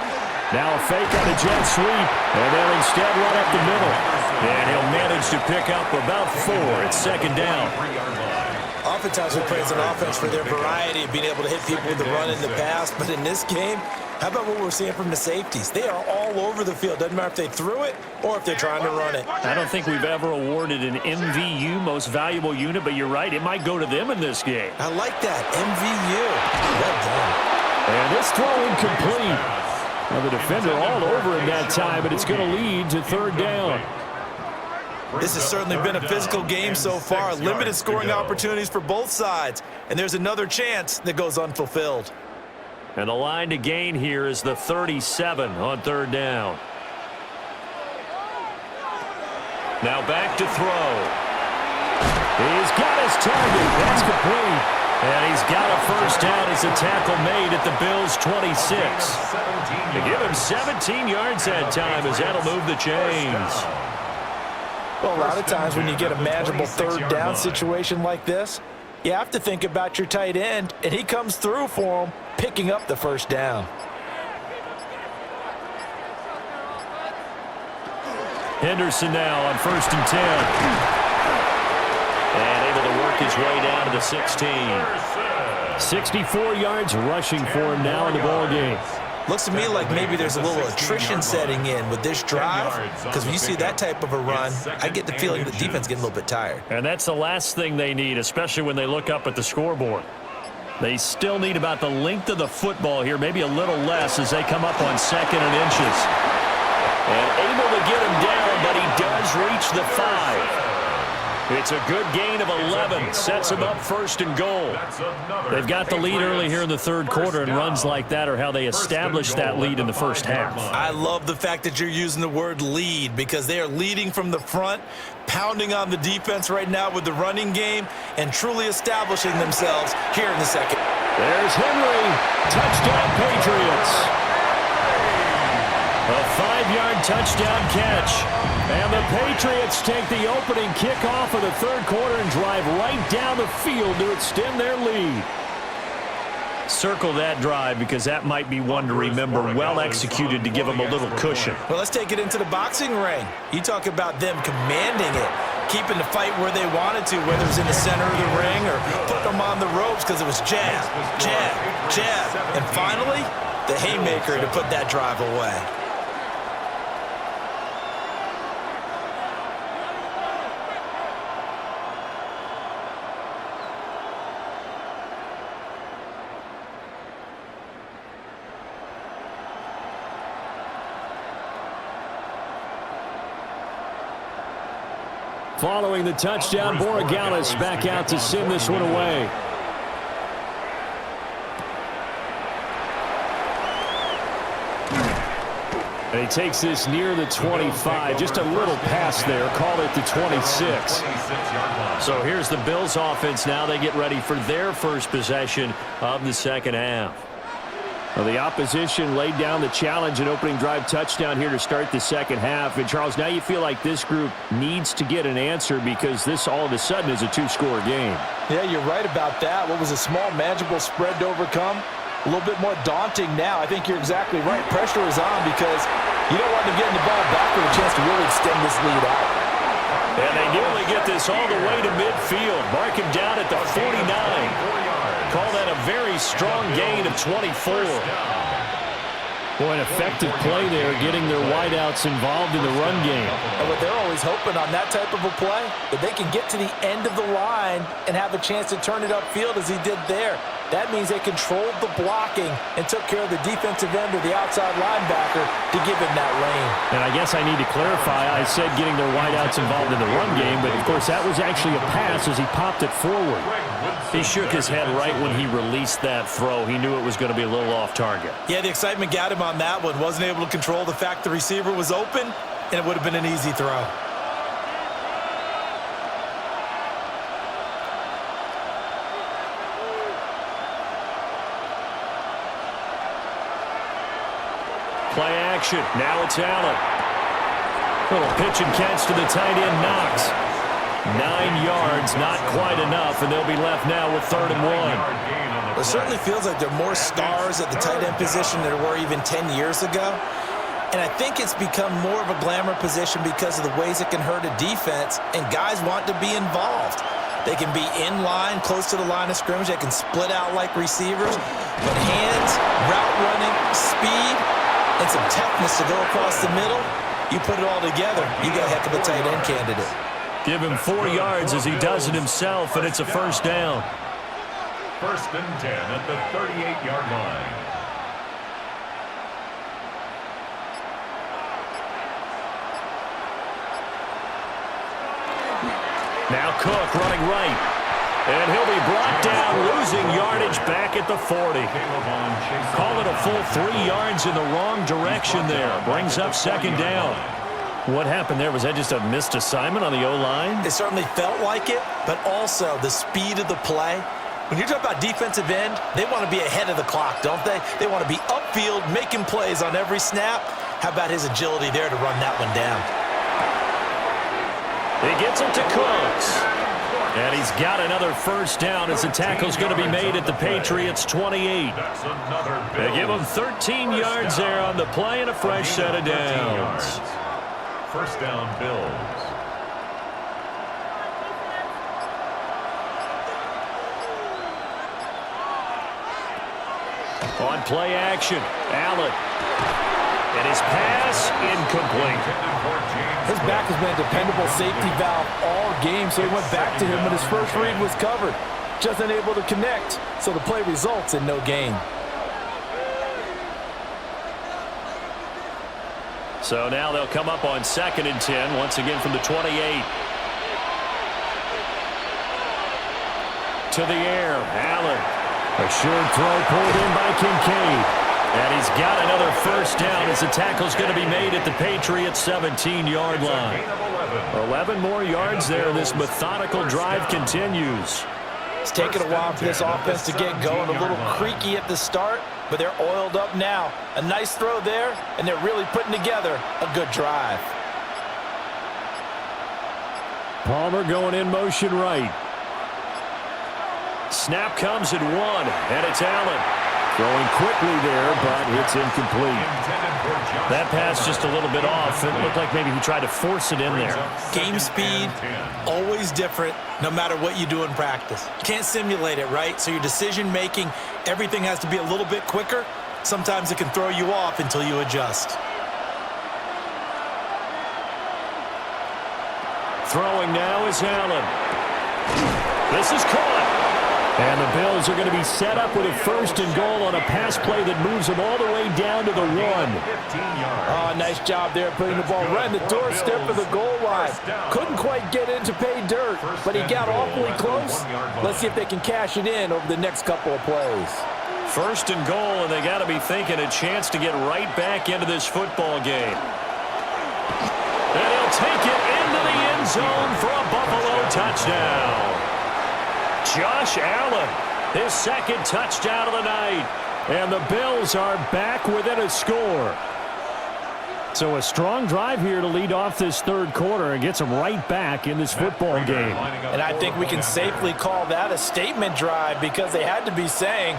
Now a fake on a jet sweep, and they'll instead run up the middle. And he'll manage to pick up about 4 at second down. Oftentimes we praise an offense for their variety of being able to hit people with the run in the past, but in this game, how about what we're seeing from the safeties? They are all over the field. Doesn't matter if they threw it or if they're trying to run it. I don't think we've ever awarded an MVU, most valuable unit, but you're right, it might go to them in this game. I like that, MVU. Well done. And this throw incomplete. Well, the defender all over him that time, but it's going to lead to 3rd down. This has certainly been a physical game so far. Limited scoring opportunities for both sides. And there's another chance that goes unfulfilled. And the line to gain here is the 37 on 3rd down. Now back to throw. He's got his target. That's complete. And he's got a first down as a tackle made at the Bills' 26. They give him 17 yards that time as that'll move the chains. Well, a lot of times when you get a manageable 3rd down situation like this, you have to think about your tight end, and he comes through for him, picking up the first down. Henderson now on 1st and 10. And able to work his way down to the 16. 64 yards rushing for him now in the ball game. Looks to me like maybe there's a little attrition setting in with this drive, because when you see that type of a run, I get the feeling the defense getting a little bit tired. And that's the last thing they need, especially when they look up at the scoreboard. They still need about the length of the football here, maybe a little less as they come up on 2nd and inches. And able to get him down, but he does reach the 5. It's a good gain of 11. Sets him up 1st and goal. They've got the lead early here in the 3rd quarter, and runs like that are how they establish that lead in the first half. I love the fact that you're using the word lead because they are leading from the front, pounding on the defense right now with the running game, and truly establishing themselves here in the 2nd. There's Henry. Touchdown, Patriots. A 5-yard touchdown catch. And the Patriots take the opening kickoff of the 3rd quarter and drive right down the field to extend their lead. Circle that drive because that might be one to remember. Well executed to give them a little cushion. Well, let's take it into the boxing ring. You talk about them commanding it, keeping the fight where they wanted to, whether it was in the center of the ring or putting them on the ropes because it was jab, jab, jab. And finally, the haymaker to put that drive away. Following the touchdown, Borregales back out to send this one away. And he takes this near the 25. Just a little pass there. Call it the 26. So here's the Bills offense now. They get ready for their first possession of the second half. Well, the opposition laid down the challenge and opening drive touchdown here to start the second half. And, Charles, now you feel like this group needs to get an answer because this all of a sudden is a two-score game. Yeah, you're right about that. What was a small, manageable spread to overcome? A little bit more daunting now. I think you're exactly right. Pressure is on because you don't want them getting the ball back with a chance to really extend this lead out. And they nearly get this all the way to midfield. Mark him down at the 49. Call that a very strong gain of 24. Boy, an effective play there, getting their wideouts involved in the run game. And what they're always hoping on that type of a play, that they can get to the end of the line and have a chance to turn it upfield as he did there. That means they controlled the blocking and took care of the defensive end or the outside linebacker to give him that lane. And I guess I need to clarify, I said getting their wideouts involved in the run game, but of course that was actually a pass as he popped it forward. He shook his head right when he released that throw. He knew it was going to be a little off target. Yeah, the excitement got him on that one. Wasn't able to control the fact the receiver was open, and it would have been an easy throw. Play action. Now it's Allen. Little pitch and catch to the tight end, Knox. 9 yards, not quite enough, and they'll be left now with 3rd and 1. It certainly feels like there are more stars at the tight end position than there were even 10 years ago. And I think it's become more of a glamour position because of the ways it can hurt a defense, and guys want to be involved. They can be in line, close to the line of scrimmage. They can split out like receivers. But hands, route running, speed, and some toughness to go across the middle, you put it all together, you got a heck of a tight end candidate. Give him 4 yards as he does it himself, and it's a first down. 1st and 10 at the 38-yard line. Now Cook running right. And he'll be brought down, losing yardage back at the 40. Call it a full 3 yards in the wrong direction there. Brings up 2nd down. What happened there? Was that just a missed assignment on the O-line? It certainly felt like it, but also the speed of the play. When you're talking about defensive end, they want to be ahead of the clock, don't they? They want to be upfield, making plays on every snap. How about his agility there to run that one down? He gets it to Cooks. And he's got another first down as the tackle's going to be made at the Patriots 28. They give him 13 yards there on the play and a fresh set of downs. First down, Bills. On play action, Allen. And his pass incomplete. His back has been a dependable safety valve all game, so he went back to him when his first read was covered. Just unable to connect, so the play results in no gain. So now they'll come up on 2nd and 10, once again from the 28. To the air, Allen. A short throw pulled in by Kincaid. And he's got another first down as the tackle's going to be made at the Patriots 17-yard line. 11 more yards there. This methodical drive continues. It's taken a while for this offense to get going. A little creaky at the start, but they're oiled up now. A nice throw there, and they're really putting together a good drive. Palmer going in motion right. Snap comes at 1, and it's Allen. Throwing quickly there, but it's incomplete. That pass just a little bit off. It looked like maybe he tried to force it in there. Game speed, always different, no matter what you do in practice. You can't simulate it, right? So your decision-making, everything has to be a little bit quicker. Sometimes it can throw you off until you adjust. Throwing now is Allen. This is caught. And the Bills are going to be set up with a 1st and goal on a pass play that moves them all the way down to the 1. Oh, nice job there putting the ball right in the doorstep of the goal line. Couldn't quite get in to pay dirt, but he got awfully close. Let's see if they can cash it in over the next couple of plays. 1st and goal, and they got to be thinking a chance to get right back into this football game. And he'll take it into the end zone for a Buffalo touchdown. Josh Allen, his 2nd touchdown of the night. And the Bills are back within a score. So a strong drive here to lead off this 3rd quarter and gets them right back in this football game. And I think we can safely call that a statement drive because they had to be saying,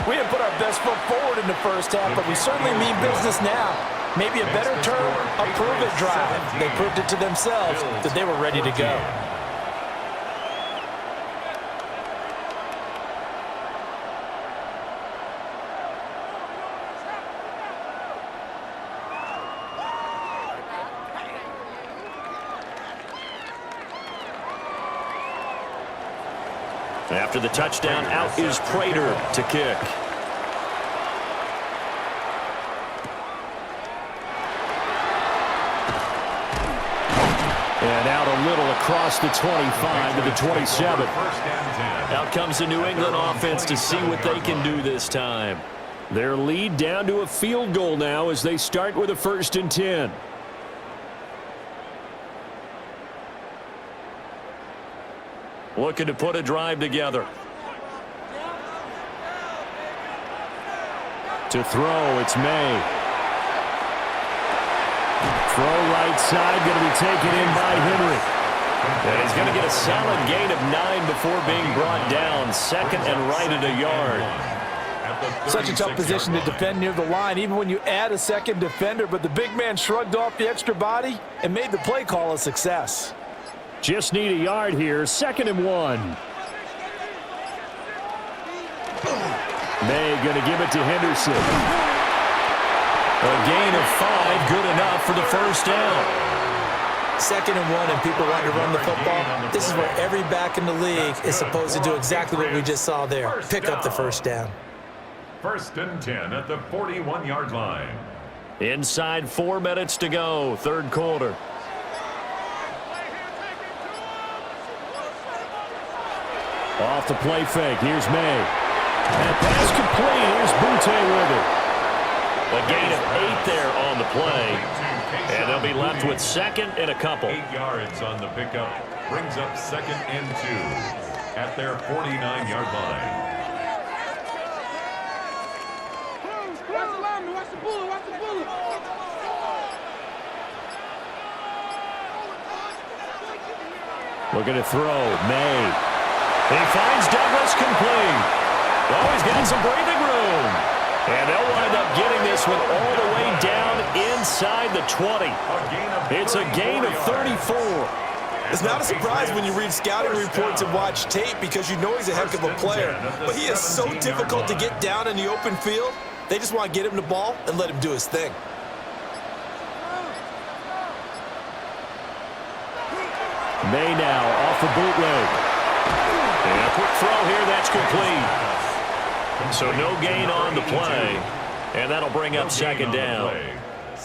we didn't put our best foot forward in the 1st half, but we certainly mean business now. Maybe a better term, a prove-it drive. They proved it to themselves that they were ready to go. After the touchdown, out is Prater to kick. And out a little across the 25 to the 27. Out comes the New England offense to see what they can do this time. Their lead down to a field goal now as they start with a 1st and 10. Looking to put a drive together. To throw, it's May. Throw right side, going to be taken in by Henry. And he's going to get a solid gain of 9 before being brought down. 2nd and right at a yard. Such a tough position to defend near the line, even when you add a 2nd defender. But the big man shrugged off the extra body and made the play call a success. Just need a yard here. 2nd and 1. May going to give it to Henderson. A gain of 5, good enough for the 1st down. 2nd and 1 and people want to run the football. This is where every back in the league is supposed to do exactly what we just saw there. Pick up the 1st down. 1st and 10 at the 41-yard line. Inside 4 minutes to go, 3rd quarter. Off the play fake. Here's May. And pass complete. Here's Butte with it. A gain of 8 there on the play. And they'll be left with 2nd and a couple. 8 yards on the pickup. Brings up 2nd and 2 at their 49-yard line. Looking to throw. May. He finds Douglas complete. Oh, he's getting some breathing room. And they'll wind up getting this one all the way down inside the 20. It's a gain of 34. It's not a surprise when you read scouting reports and watch tape because you know he's a heck of a player. But he is so difficult to get down in the open field. They just want to get him the ball and let him do his thing. May now off the bootleg. And a quick throw here, that's complete. So no gain on the play, and that'll bring up 2nd down.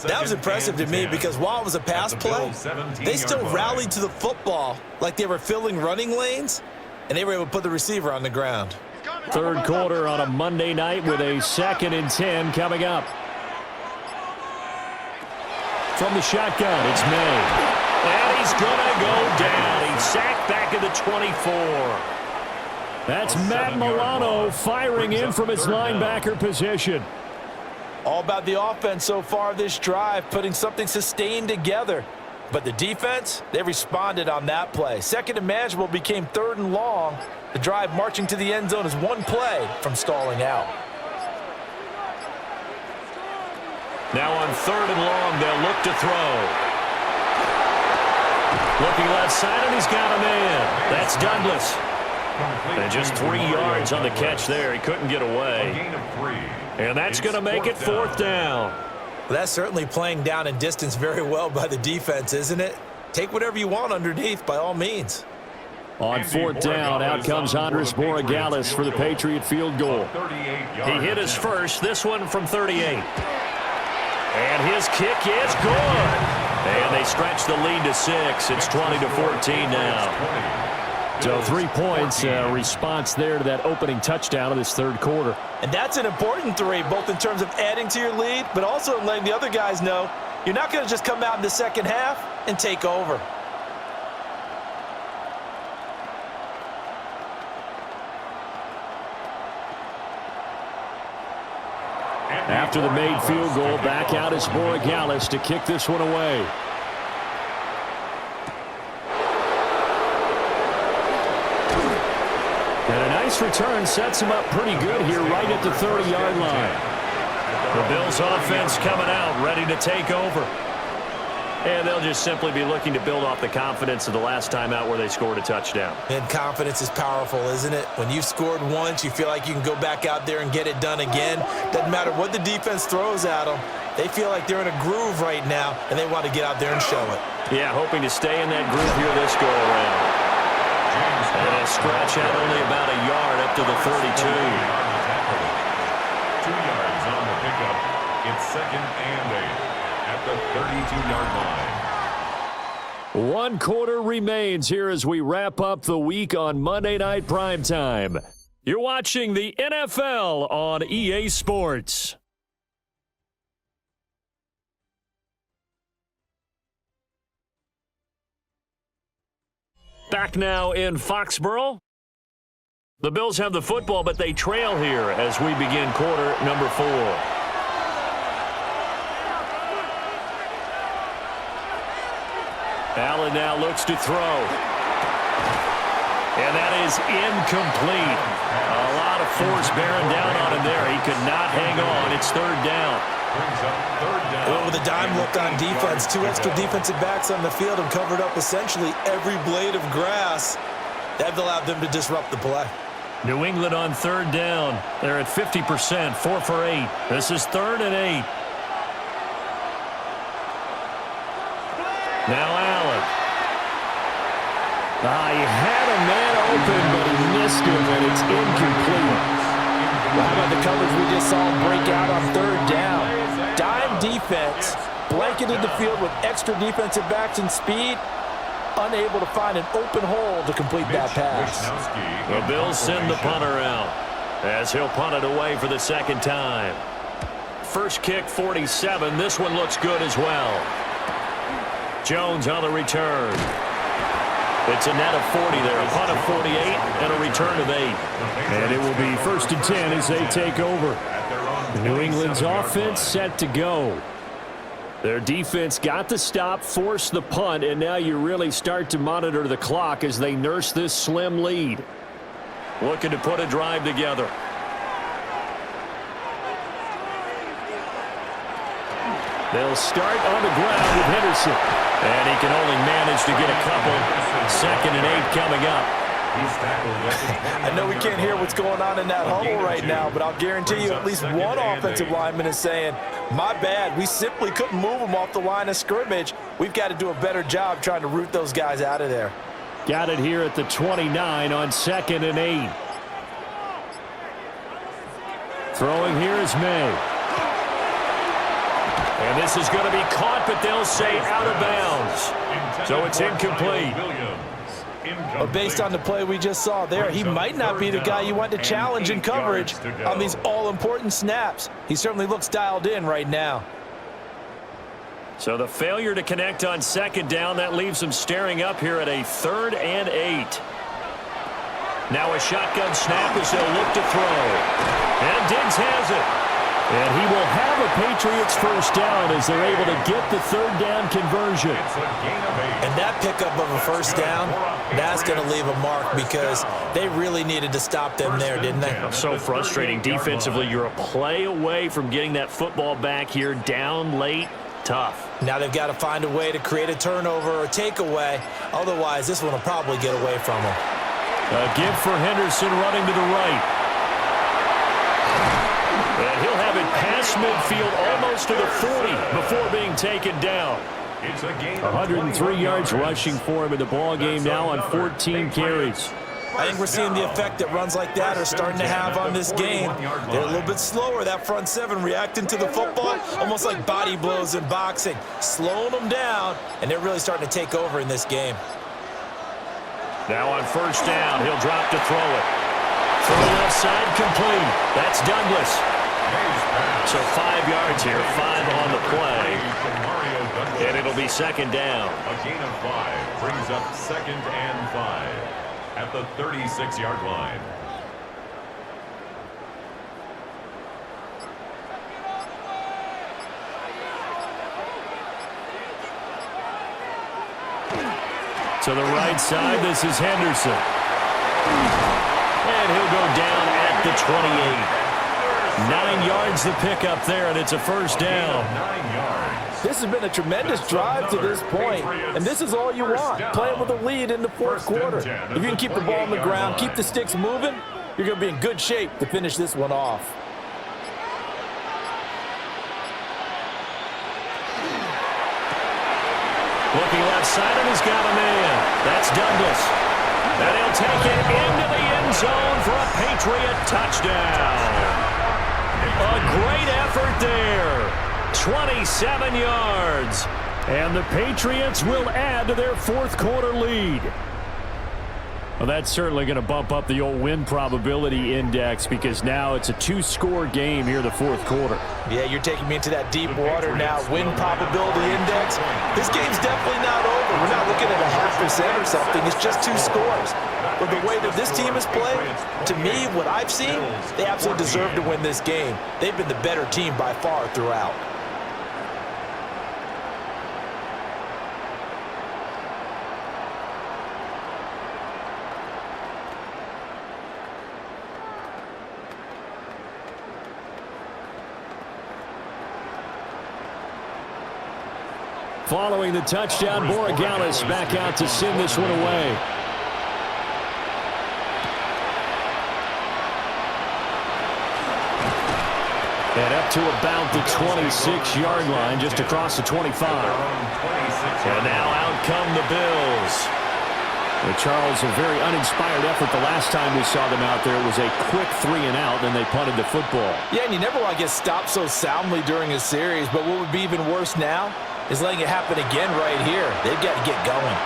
That was impressive to me because while it was a pass play, they still rallied to the football like they were filling running lanes, and they were able to put the receiver on the ground. 3rd quarter on a Monday night with a 2nd and 10 coming up. From the shotgun, it's May. And he's going to go down. He's sacked back at the 24. That's Matt Milano firing in from his linebacker position. All about the offense so far this drive, putting something sustained together. But the defense, they responded on that play. 2nd and manageable became 3rd and long. The drive marching to the end zone is 1 play from stalling out. Now on 3rd and long, they'll look to throw. Looking left side, and he's got a man. That's Douglas. And just 3 yards on the catch there. He couldn't get away. And that's going to make it 4th down. Well, that's certainly playing down and distance very well by the defense, isn't it? Take whatever you want underneath by all means. On fourth down, out comes Andres Borregales for the Patriot field goal. He hit his first, this one from 38. And his kick is good. And they stretch the lead to 6. It's 20-14 now. So 3 points, response there to that opening touchdown of this third quarter. And that's an important 3, both in terms of adding to your lead, but also in letting the other guys know you're not going to just come out in the second half and take over. After the made field goal, back out is Borregales to kick this one away. And a nice return sets him up pretty good here right at the 30-yard line. The Bills offense coming out, ready to take over. And they'll just simply be looking to build off the confidence of the last time out where they scored a touchdown. And confidence is powerful, isn't it? When you've scored once, you feel like you can go back out there and get it done again. Doesn't matter what the defense throws at them. They feel like they're in a groove right now, and they want to get out there and show it. Yeah, hoping to stay in that groove here this go-around. And a stretch out only about a yard up to the 32. 2 yards on the pickup. It's 2nd and 8 at the 32-yard line. 1 quarter remains here as we wrap up the week on Monday Night Primetime. You're watching the NFL on EA Sports. Back now in Foxborough. The Bills have the football, but they trail here as we begin quarter number 4. Allen now looks to throw. And that is incomplete. A lot of force bearing down on him there. He could not hang on. It's 3rd down. Well, with a dime look on defense, 2 extra defensive backs on the field and covered up essentially every blade of grass. That allowed them to disrupt the play. New England on 3rd down. They're at 50%, 4 for 8. This is 3rd and 8. Now Allen. He had a man open, but he missed him, and it's incomplete. How about the coverage we just saw break out on 3rd down? Dime defense, blanketed the field with extra defensive backs and speed, unable to find an open hole to complete that pass. The Bills send the punter out as he'll punt it away for the 2nd time. First kick, 47. This one looks good as well. Jones on the return. It's a net of 40 there, a punt of 48 and a return of 8. And it will be 1st and 10 as they take over. New England's offense set to go. Their defense got the stop, forced the punt, and now you really start to monitor the clock as they nurse this slim lead. Looking to put a drive together. They'll start on the ground with Henderson. And he can only manage to get a couple. 2nd and 8 coming up. I know we can't hear what's going on in that huddle right now, but I'll guarantee you at least one offensive lineman is saying, my bad, we simply couldn't move them off the line of scrimmage. We've got to do a better job trying to root those guys out of there. Got it here at the 29 on 2nd and 8. Throwing here is May. And this is going to be caught, but they'll say out of bounds. So it's incomplete. But based on the play we just saw there, he might not be the guy you want to challenge in coverage on these all-important snaps. He certainly looks dialed in right now. So the failure to connect on 2nd down, that leaves him staring up here at a 3rd and 8. Now a shotgun snap as they'll look to throw. And Diggs has it. And he will have a Patriots 1st down as they're able to get the 3rd down conversion. And that pickup of a 1st down, that's going to leave a mark because they really needed to stop them there, didn't they? So frustrating defensively. You're a play away from getting that football back here down late. Tough. Now they've got to find a way to create a turnover or takeaway. Otherwise, this one will probably get away from them. A give for Henderson running to the right. And he'll have it past midfield almost to the 40 before being taken down. It's a gain of 103 yards rushing for him in the ball game now on 14 carries. I think we're seeing the effect that runs like that are starting to have on this game. They're a little bit slower, that front seven, reacting to the football, almost like body blows in boxing, slowing them down, and they're really starting to take over in this game. Now on first down, he'll drop to throw it. From the left side, complete. That's Douglas. So 5 yards here, 5 on the play. And it'll be second down. A gain of 5 brings up 2nd and 5 at the 36-yard line. To the right side, this is Henderson. And he'll go down at the 28. 9 yards to pick up there, and it's a first down. 9 yards. This has been a tremendous drive to this point, and this is all you want, playing with a lead in the fourth quarter. If you can keep the ball on the ground, keep the sticks moving, you're going to be in good shape to finish this one off. Looking left side, and he's got a man. That's Douglas. And he'll take it into the end zone for a Patriot touchdown. A great effort there. 27 yards. And the Patriots will add to their fourth quarter lead. Well, that's certainly going to bump up the old win probability index because now it's a 2-score game here in the fourth quarter. Yeah, you're taking me into that deep water now. Win probability index. This game's definitely not over. We're not looking at a 0.5% or something. It's just 2 scores. But the way that this team is playing, to me, what I've seen, they absolutely deserve to win this game. They've been the better team by far throughout. Following the touchdown, Borregales back out to send this one away. And up to about the 26-yard line, just across the 25. And now out come the Bills. Well, Charles, a very uninspired effort the last time we saw them out there. It was a quick 3-and-out, and they punted the football. Yeah, and you never want to get stopped so soundly during a series, but what would be even worse now is letting it happen again right here. They've got to get going.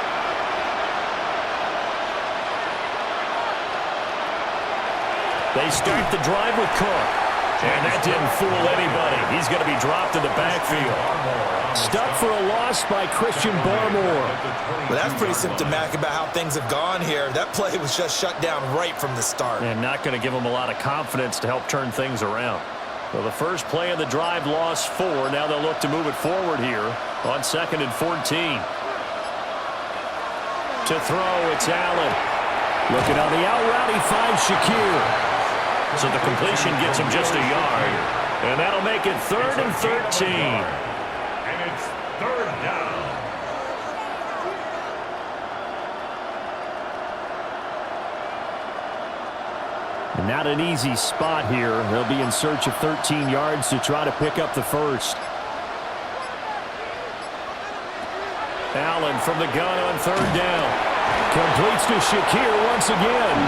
They start the drive with Cook. And that didn't fool anybody. He's going to be dropped in the backfield. Stuck for a loss by Christian Barmore. Well, that's pretty symptomatic about how things have gone here. That play was just shut down right from the start. And not going to give them a lot of confidence to help turn things around. So the first play of the drive lost 4. Now they'll look to move it forward here on 2nd and 14. To throw, it's Allen. Looking on the out route, he finds Shakir. So the completion gets him just a yard. And that'll make it 3rd and 13. And it's 3rd down. Not an easy spot here. They'll be in search of 13 yards to try to pick up the first. Allen from the gun on 3rd down. Completes to Shakir once again.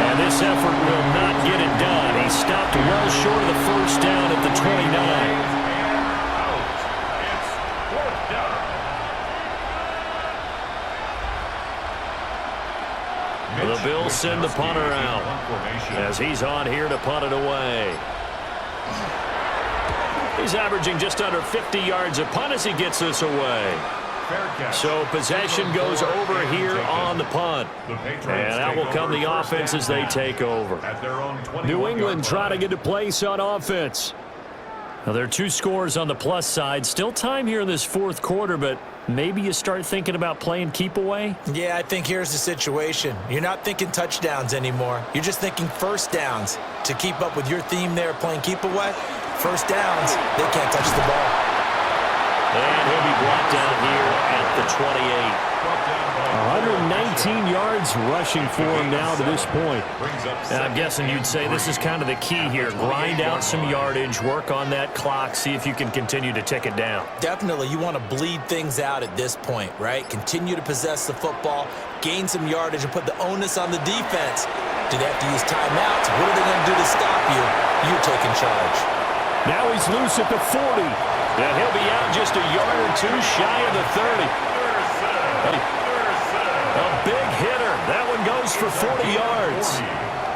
And this effort will not get it done. He stopped well short of the first down at the 29. The Bills send the punter out as he's on here to punt it away. He's averaging just under 50 yards a punt as he gets this away. So possession goes over here on the punt. And out will come the offense as they take over. New England trying to get a place on offense. Now, there are 2 scores on the plus side. Still time here in this fourth quarter, but maybe you start thinking about playing keep away? Yeah, I think here's the situation. You're not thinking touchdowns anymore. You're just thinking first downs. To keep up with your theme there, playing keep away, first downs, they can't touch the ball. And he'll be brought down here at the 28. 119 yards rushing for him now to this point. And I'm guessing you'd say this is kind of the key here. Grind out some yardage, work on that clock, see if you can continue to tick it down. Definitely, you want to bleed things out at this point, right? Continue to possess the football, gain some yardage, and put the onus on the defense. Do they have to use timeouts? What are they going to do to stop you? You're taking charge. Now he's loose at the 40. And he'll be out just a yard or two shy of the 30. A big hitter. That one goes for 40 yards.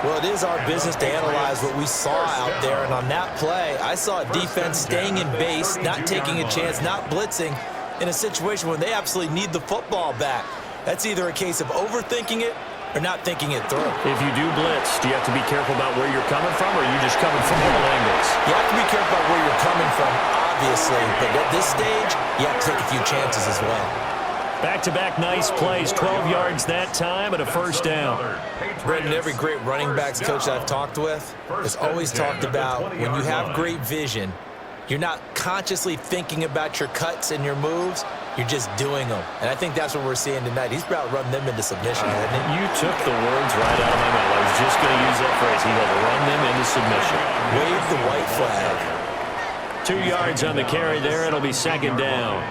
Well, it is our business to analyze what we saw out there, and on that play, I saw a defense staying in base, not taking a chance, not blitzing in a situation where they absolutely need the football back. That's either a case of overthinking it or not thinking it through. If you do blitz, do you have to be careful about where you're coming from, or are you just coming from all angles? You have to be careful about where you're coming from, obviously, but at this stage, you have to take a few chances as well. Back-to-back nice plays, 12 yards that time and a first down. Brendan, every great running backs coach that I've talked with has always talked about when you have great vision, you're not consciously thinking about your cuts and your moves, you're just doing them. And I think that's what we're seeing tonight. He's about running them into submission, hasn't he? You took the words right out of my mouth. I was just going to use that phrase. He has run them into submission. Wave the white flag. 2 yards on the carry there. It'll be second down.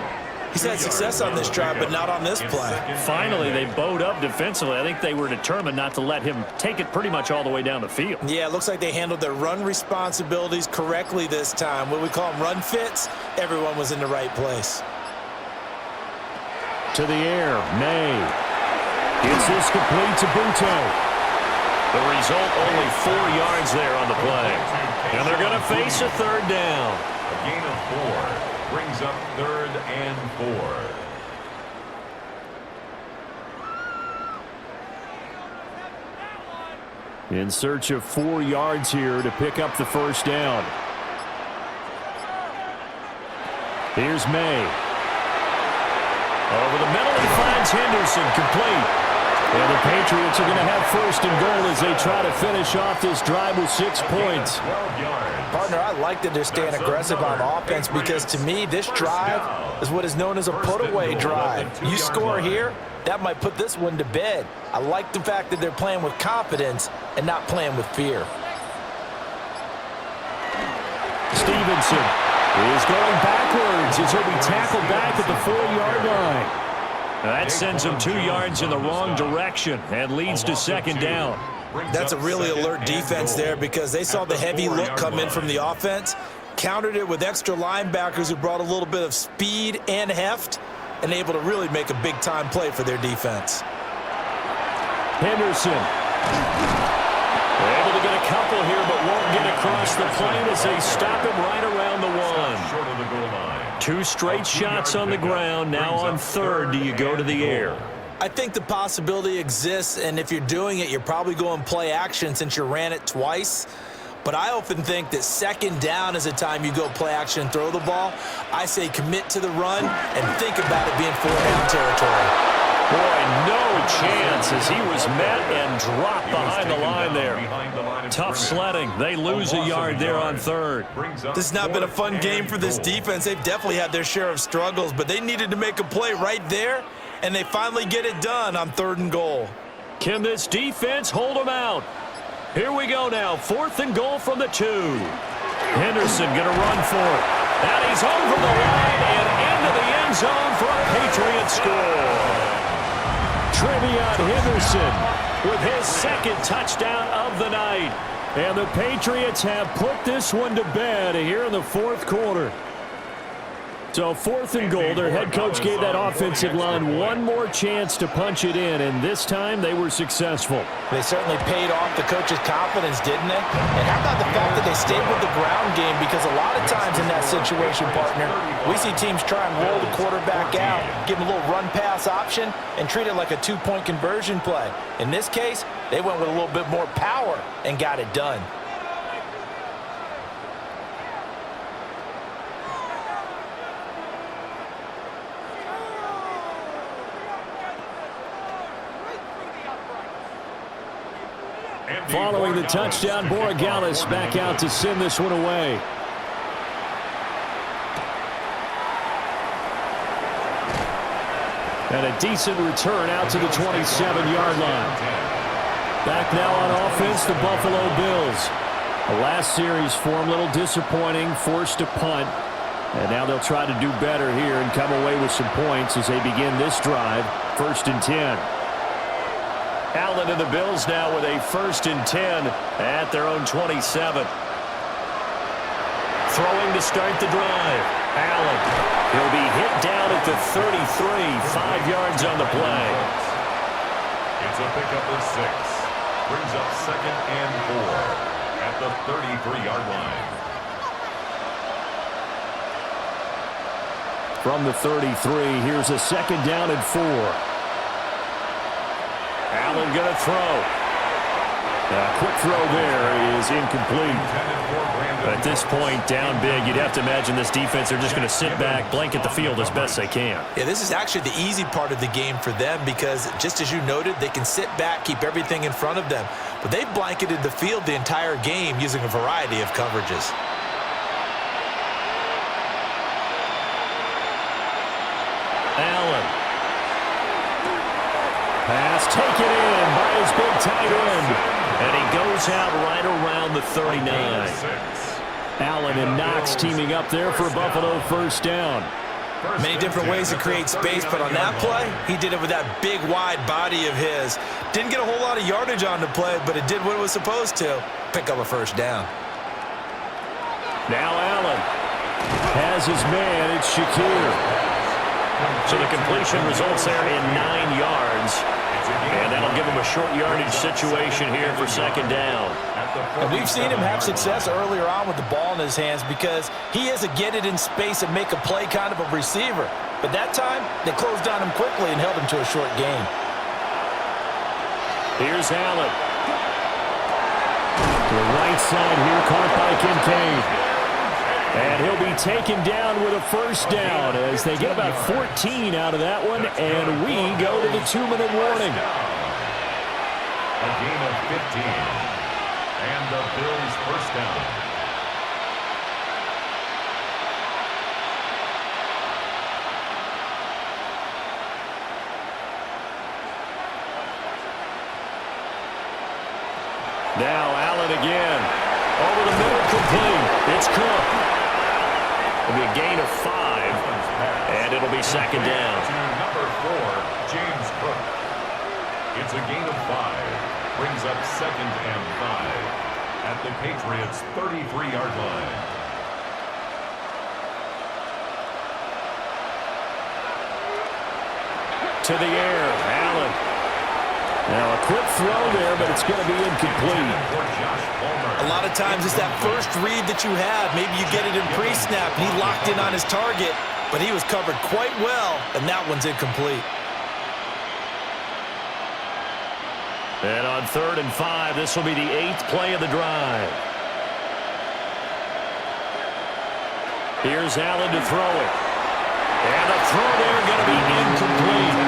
He's had success on this drive, but not on this play. Finally, they bowed up defensively. I think they were determined not to let him take it pretty much all the way down the field. Yeah, it looks like they handled their run responsibilities correctly this time. What we call them run fits, everyone was in the right place. To the air, May. It's this complete to Buto. The result, only 4 yards there on the play. And they're going to face a third down. A gain of 4. Brings up 3rd and 4. In search of 4 yards here to pick up the first down. Here's May. Over the middle, he finds Henderson, complete. And the Patriots are going to have first and goal as they try to finish off this drive with 6 points. Partner, I like that they're staying aggressive on offense because to me, this drive is what is known as a put-away drive. You score here, that might put this one to bed. I like the fact that they're playing with confidence and not playing with fear. Stevenson is going backwards as he'll be tackled back at the 4-yard line. That sends him 2 yards in the wrong direction and leads to second down. That's a really alert defense there because they saw the heavy look come in from the offense, countered it with extra linebackers who brought a little bit of speed and heft, and able to really make a big-time play for their defense. Henderson. They're able to get a couple here, but won't get across the plane as they stop him right around the 1. Short of the goal line. 2 straight shots on the ground. Now on third, do you go to the air? I think the possibility exists, and if you're doing it, you're probably going play action since you ran it twice. But I often think that second down is a time you go play action and throw the ball. I say commit to the run and think about it being 4-down territory. Boy, no chance as he was met and dropped behind the line there. Tough sledding. They lose a yard there on third. This has not been a fun game for this defense. They've definitely had their share of struggles, but they needed to make a play right there, and they finally get it done on 3rd and goal. Can this defense hold them out? Here we go now. 4th and goal from the 2. Henderson going to run for it. And he's over the line and into the end zone for a Patriots score. Trevion Henderson with his 2nd touchdown of the night. And the Patriots have put this one to bed here in the 4th quarter. So 4th and goal, their head coach gave that offensive line one more chance to punch it in, and this time they were successful. They certainly paid off the coach's confidence, didn't they? And how about the fact that they stayed with the ground game? Because a lot of times in that situation, partner, we see teams try and roll the quarterback out, give him a little run-pass option, and treat it like a 2-point conversion play. In this case, they went with a little bit more power and got it done. Following the touchdown, Borregales back out to send this one away. And a decent return out to the 27-yard line. Back now on offense, the Buffalo Bills. The last series for them, a little disappointing, forced a punt. And now they'll try to do better here and come away with some points as they begin this drive, 1st and 10. Allen and the Bills now with a 1st and 10 at their own 27. Throwing to start the drive. Allen. He'll be hit down at the 33, 5 yards on the play. It's a pickup of 6. Brings up 2nd and 4 at the 33-yard line. From the 33, here's a 2nd down and 4. Allen going to throw. A quick throw there is incomplete. At this point, down big, you'd have to imagine this defense are just going to sit back, blanket the field as best they can. Yeah, this is actually the easy part of the game for them because, just as you noted, they can sit back, keep everything in front of them. But they've blanketed the field the entire game using a variety of coverages. Allen. Pass taken in by his big tight end. And he goes out right around the 39. Allen and Knox teaming up there for a Buffalo 1st down. Many different ways to create space, but on that play, he did it with that big, wide body of his. Didn't get a whole lot of yardage on the play, but it did what it was supposed to. Pick up a 1st down. Now Allen has his man. It's Shakir. So the completion results there in 9 yards. And that'll give him a short yardage situation here for 2nd down. And we've seen him have success earlier on with the ball in his hands because he is a get it in space and make a play kind of a receiver. But that time, they closed on him quickly and held him to a short gain. Here's Allen. To the right side here, caught by Kincaid. And he'll be taken down with a 1st down as they get about 14 out of that one, and we go to the 2-minute warning. A gain of 15, and the Bills 1st down. Now Allen again. Over the middle, complete. It's Cook. It'll be a gain of 5, and it'll be 2nd down. To number 4, James Cook. It's a gain of 5. Brings up 2nd and 5 at the Patriots' 33-yard line. To the air, Allen. Now a quick throw there, but it's going to be incomplete. A lot of times it's that first read that you have. Maybe you get it in pre-snap, and he locked in on his target, but he was covered quite well, and that one's incomplete. And on 3rd and 5, this will be the 8th play of the drive. Here's Allen to throw it. And the throw there going to be incomplete.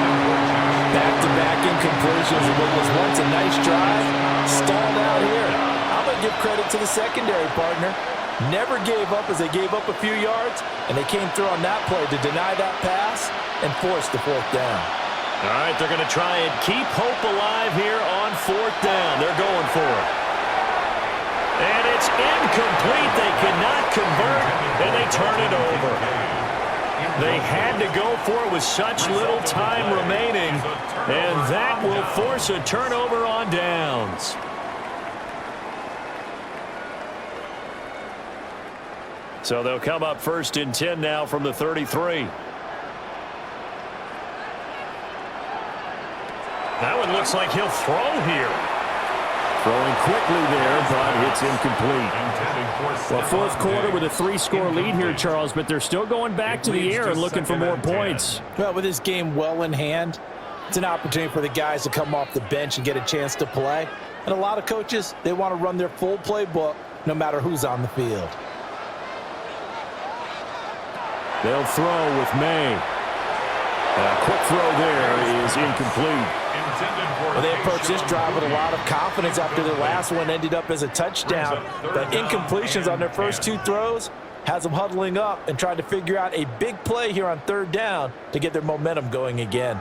Back-to-back incompletions of what was once a nice drive. Stalled out here. I'm going to give credit to the secondary partner. Never gave up as they gave up a few yards, and they came through on that play to deny that pass and force the 4th down. All right, they're going to try and keep hope alive here on 4th down. They're going for it. And it's incomplete. They cannot convert, and they turn it over. They had to go for it with such little time remaining, and that will force a turnover on downs. So they'll come up 1st and 10 now from the 33. That one looks like he'll throw here. Throwing quickly there, but it's incomplete. Well, 4th quarter with a 3-score lead here, Charles, but they're still going back to the air and looking for more points. Well, with this game well in hand, it's an opportunity for the guys to come off the bench and get a chance to play. And a lot of coaches, they want to run their full playbook no matter who's on the field. They'll throw with May. A quick throw there is incomplete. Well, they approached this drive with a lot of confidence after their last one ended up as a touchdown. But incompletions on their first 2 throws has them huddling up and trying to figure out a big play here on 3rd down to get their momentum going again.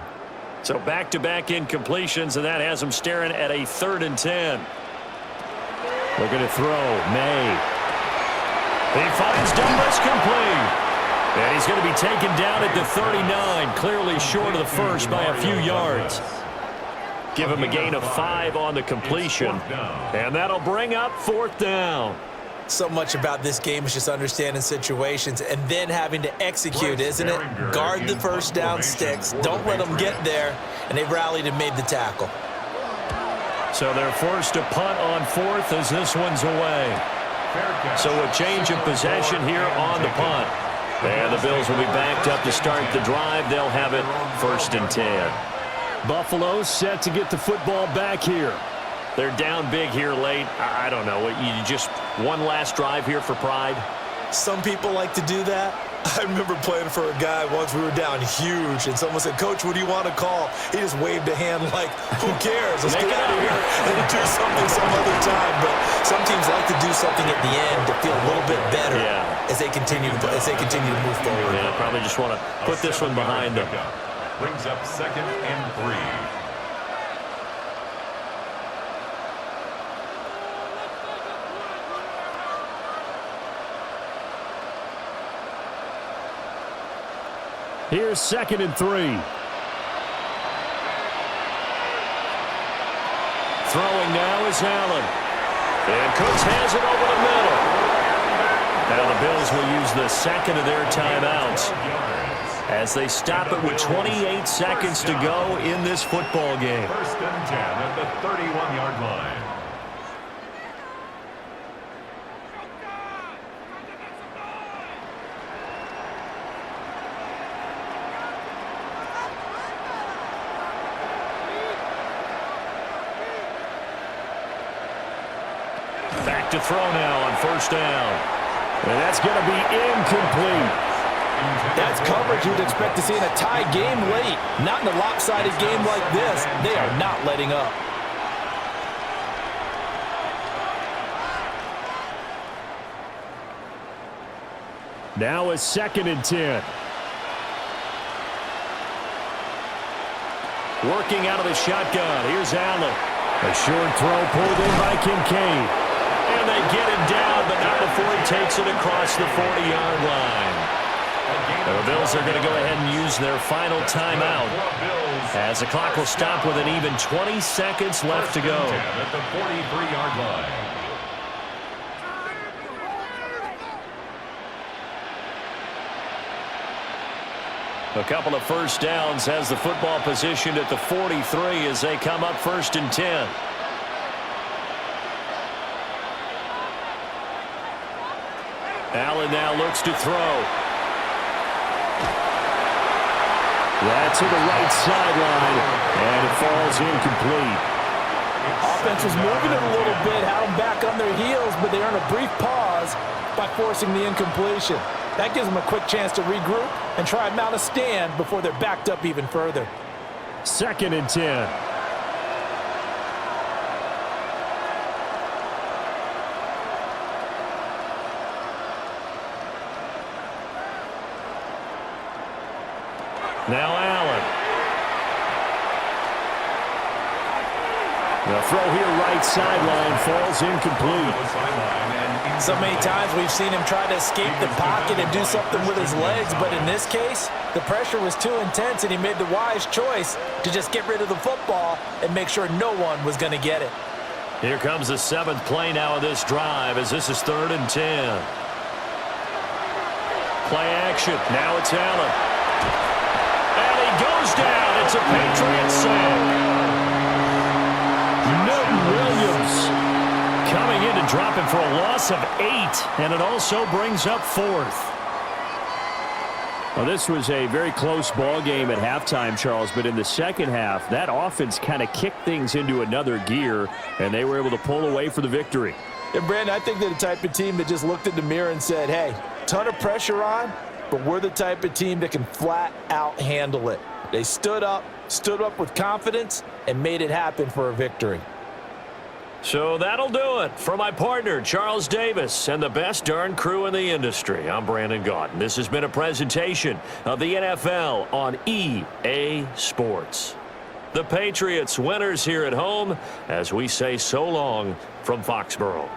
So back-to-back incompletions, and that has him staring at a 3rd and 10. Looking to throw. May. He finds Douglas complete. And he's going to be taken down at the 39, clearly short of the first by a few yards. Give him a gain of 5 on the completion. And that'll bring up 4th down. So much about this game is just understanding situations and then having to execute, isn't it? Guard the first down sticks. Don't let them get there. And they rallied and made the tackle. So they're forced to punt on 4th as this one's away. So a change of possession here on the punt. And the Bills will be backed up to start the drive. They'll have it 1st and 10. Buffalo set to get the football back here. They're down big here late. I don't know. You just one last drive here for pride? Some people like to do that. I remember playing for a guy once. We were down huge, and someone said, "Coach, what do you want to call?" He just waved a hand like, "Who cares? Let's get out of here and do something some other time." But some teams like to do something at the end to feel a little bit better as they continue to move forward. Yeah, probably just want to put this one behind them. Brings up 2nd and 3. Here's 2nd and 3. Throwing now is Allen. And Cooks has it over the middle. Now the Bills will use the 2nd of their timeouts as they stop it with 28 seconds to go in this football game. 1st and 10 at the 31-yard line. Back to throw now on 1st down. And that's going to be incomplete. That's coverage you'd expect to see in a tie game late. Not in a lopsided game like this. They are not letting up. Now a 2nd and 10. Working out of the shotgun. Here's Allen. A short throw pulled in by Kincaid. And they get him down, but not before he takes it across the 40-yard line. The Bills are going to go ahead and use their final timeout as the clock will stop with an even 20 seconds left to go. At the 43-yard line. A couple of 1st downs has the football positioned at the 43 as they come up 1st and 10. Allen now looks to throw. That's to the right sideline, and it falls incomplete. Offense was moving it a little bit, had them back on their heels, but they earn a brief pause by forcing the incompletion. That gives them a quick chance to regroup and try and mount a stand before they're backed up even further. 2nd and 10. Now Allen. The throw here right sideline falls incomplete. So many times we've seen him try to escape the pocket and do something with his legs, but in this case, the pressure was too intense and he made the wise choice to just get rid of the football and make sure no one was going to get it. Here comes the 7th play now of this drive as this is 3rd and 10. Play action. Now it's Allen. And he goes down. It's a Patriots sack. Williams coming in to drop him for a loss of 8, and it also brings up 4th. Well, this was a very close ball game at halftime, Charles, but in the second half, that offense kind of kicked things into another gear, and they were able to pull away for the victory. And, Brandon, I think they're the type of team that just looked in the mirror and said, hey, ton of pressure on, but we're the type of team that can flat out handle it. They stood up with confidence, and made it happen for a victory. So that'll do it. For my partner, Charles Davis, and the best darn crew in the industry, I'm Brandon Gaudin. This has been a presentation of the NFL on EA Sports. The Patriots winners here at home as we say so long from Foxborough.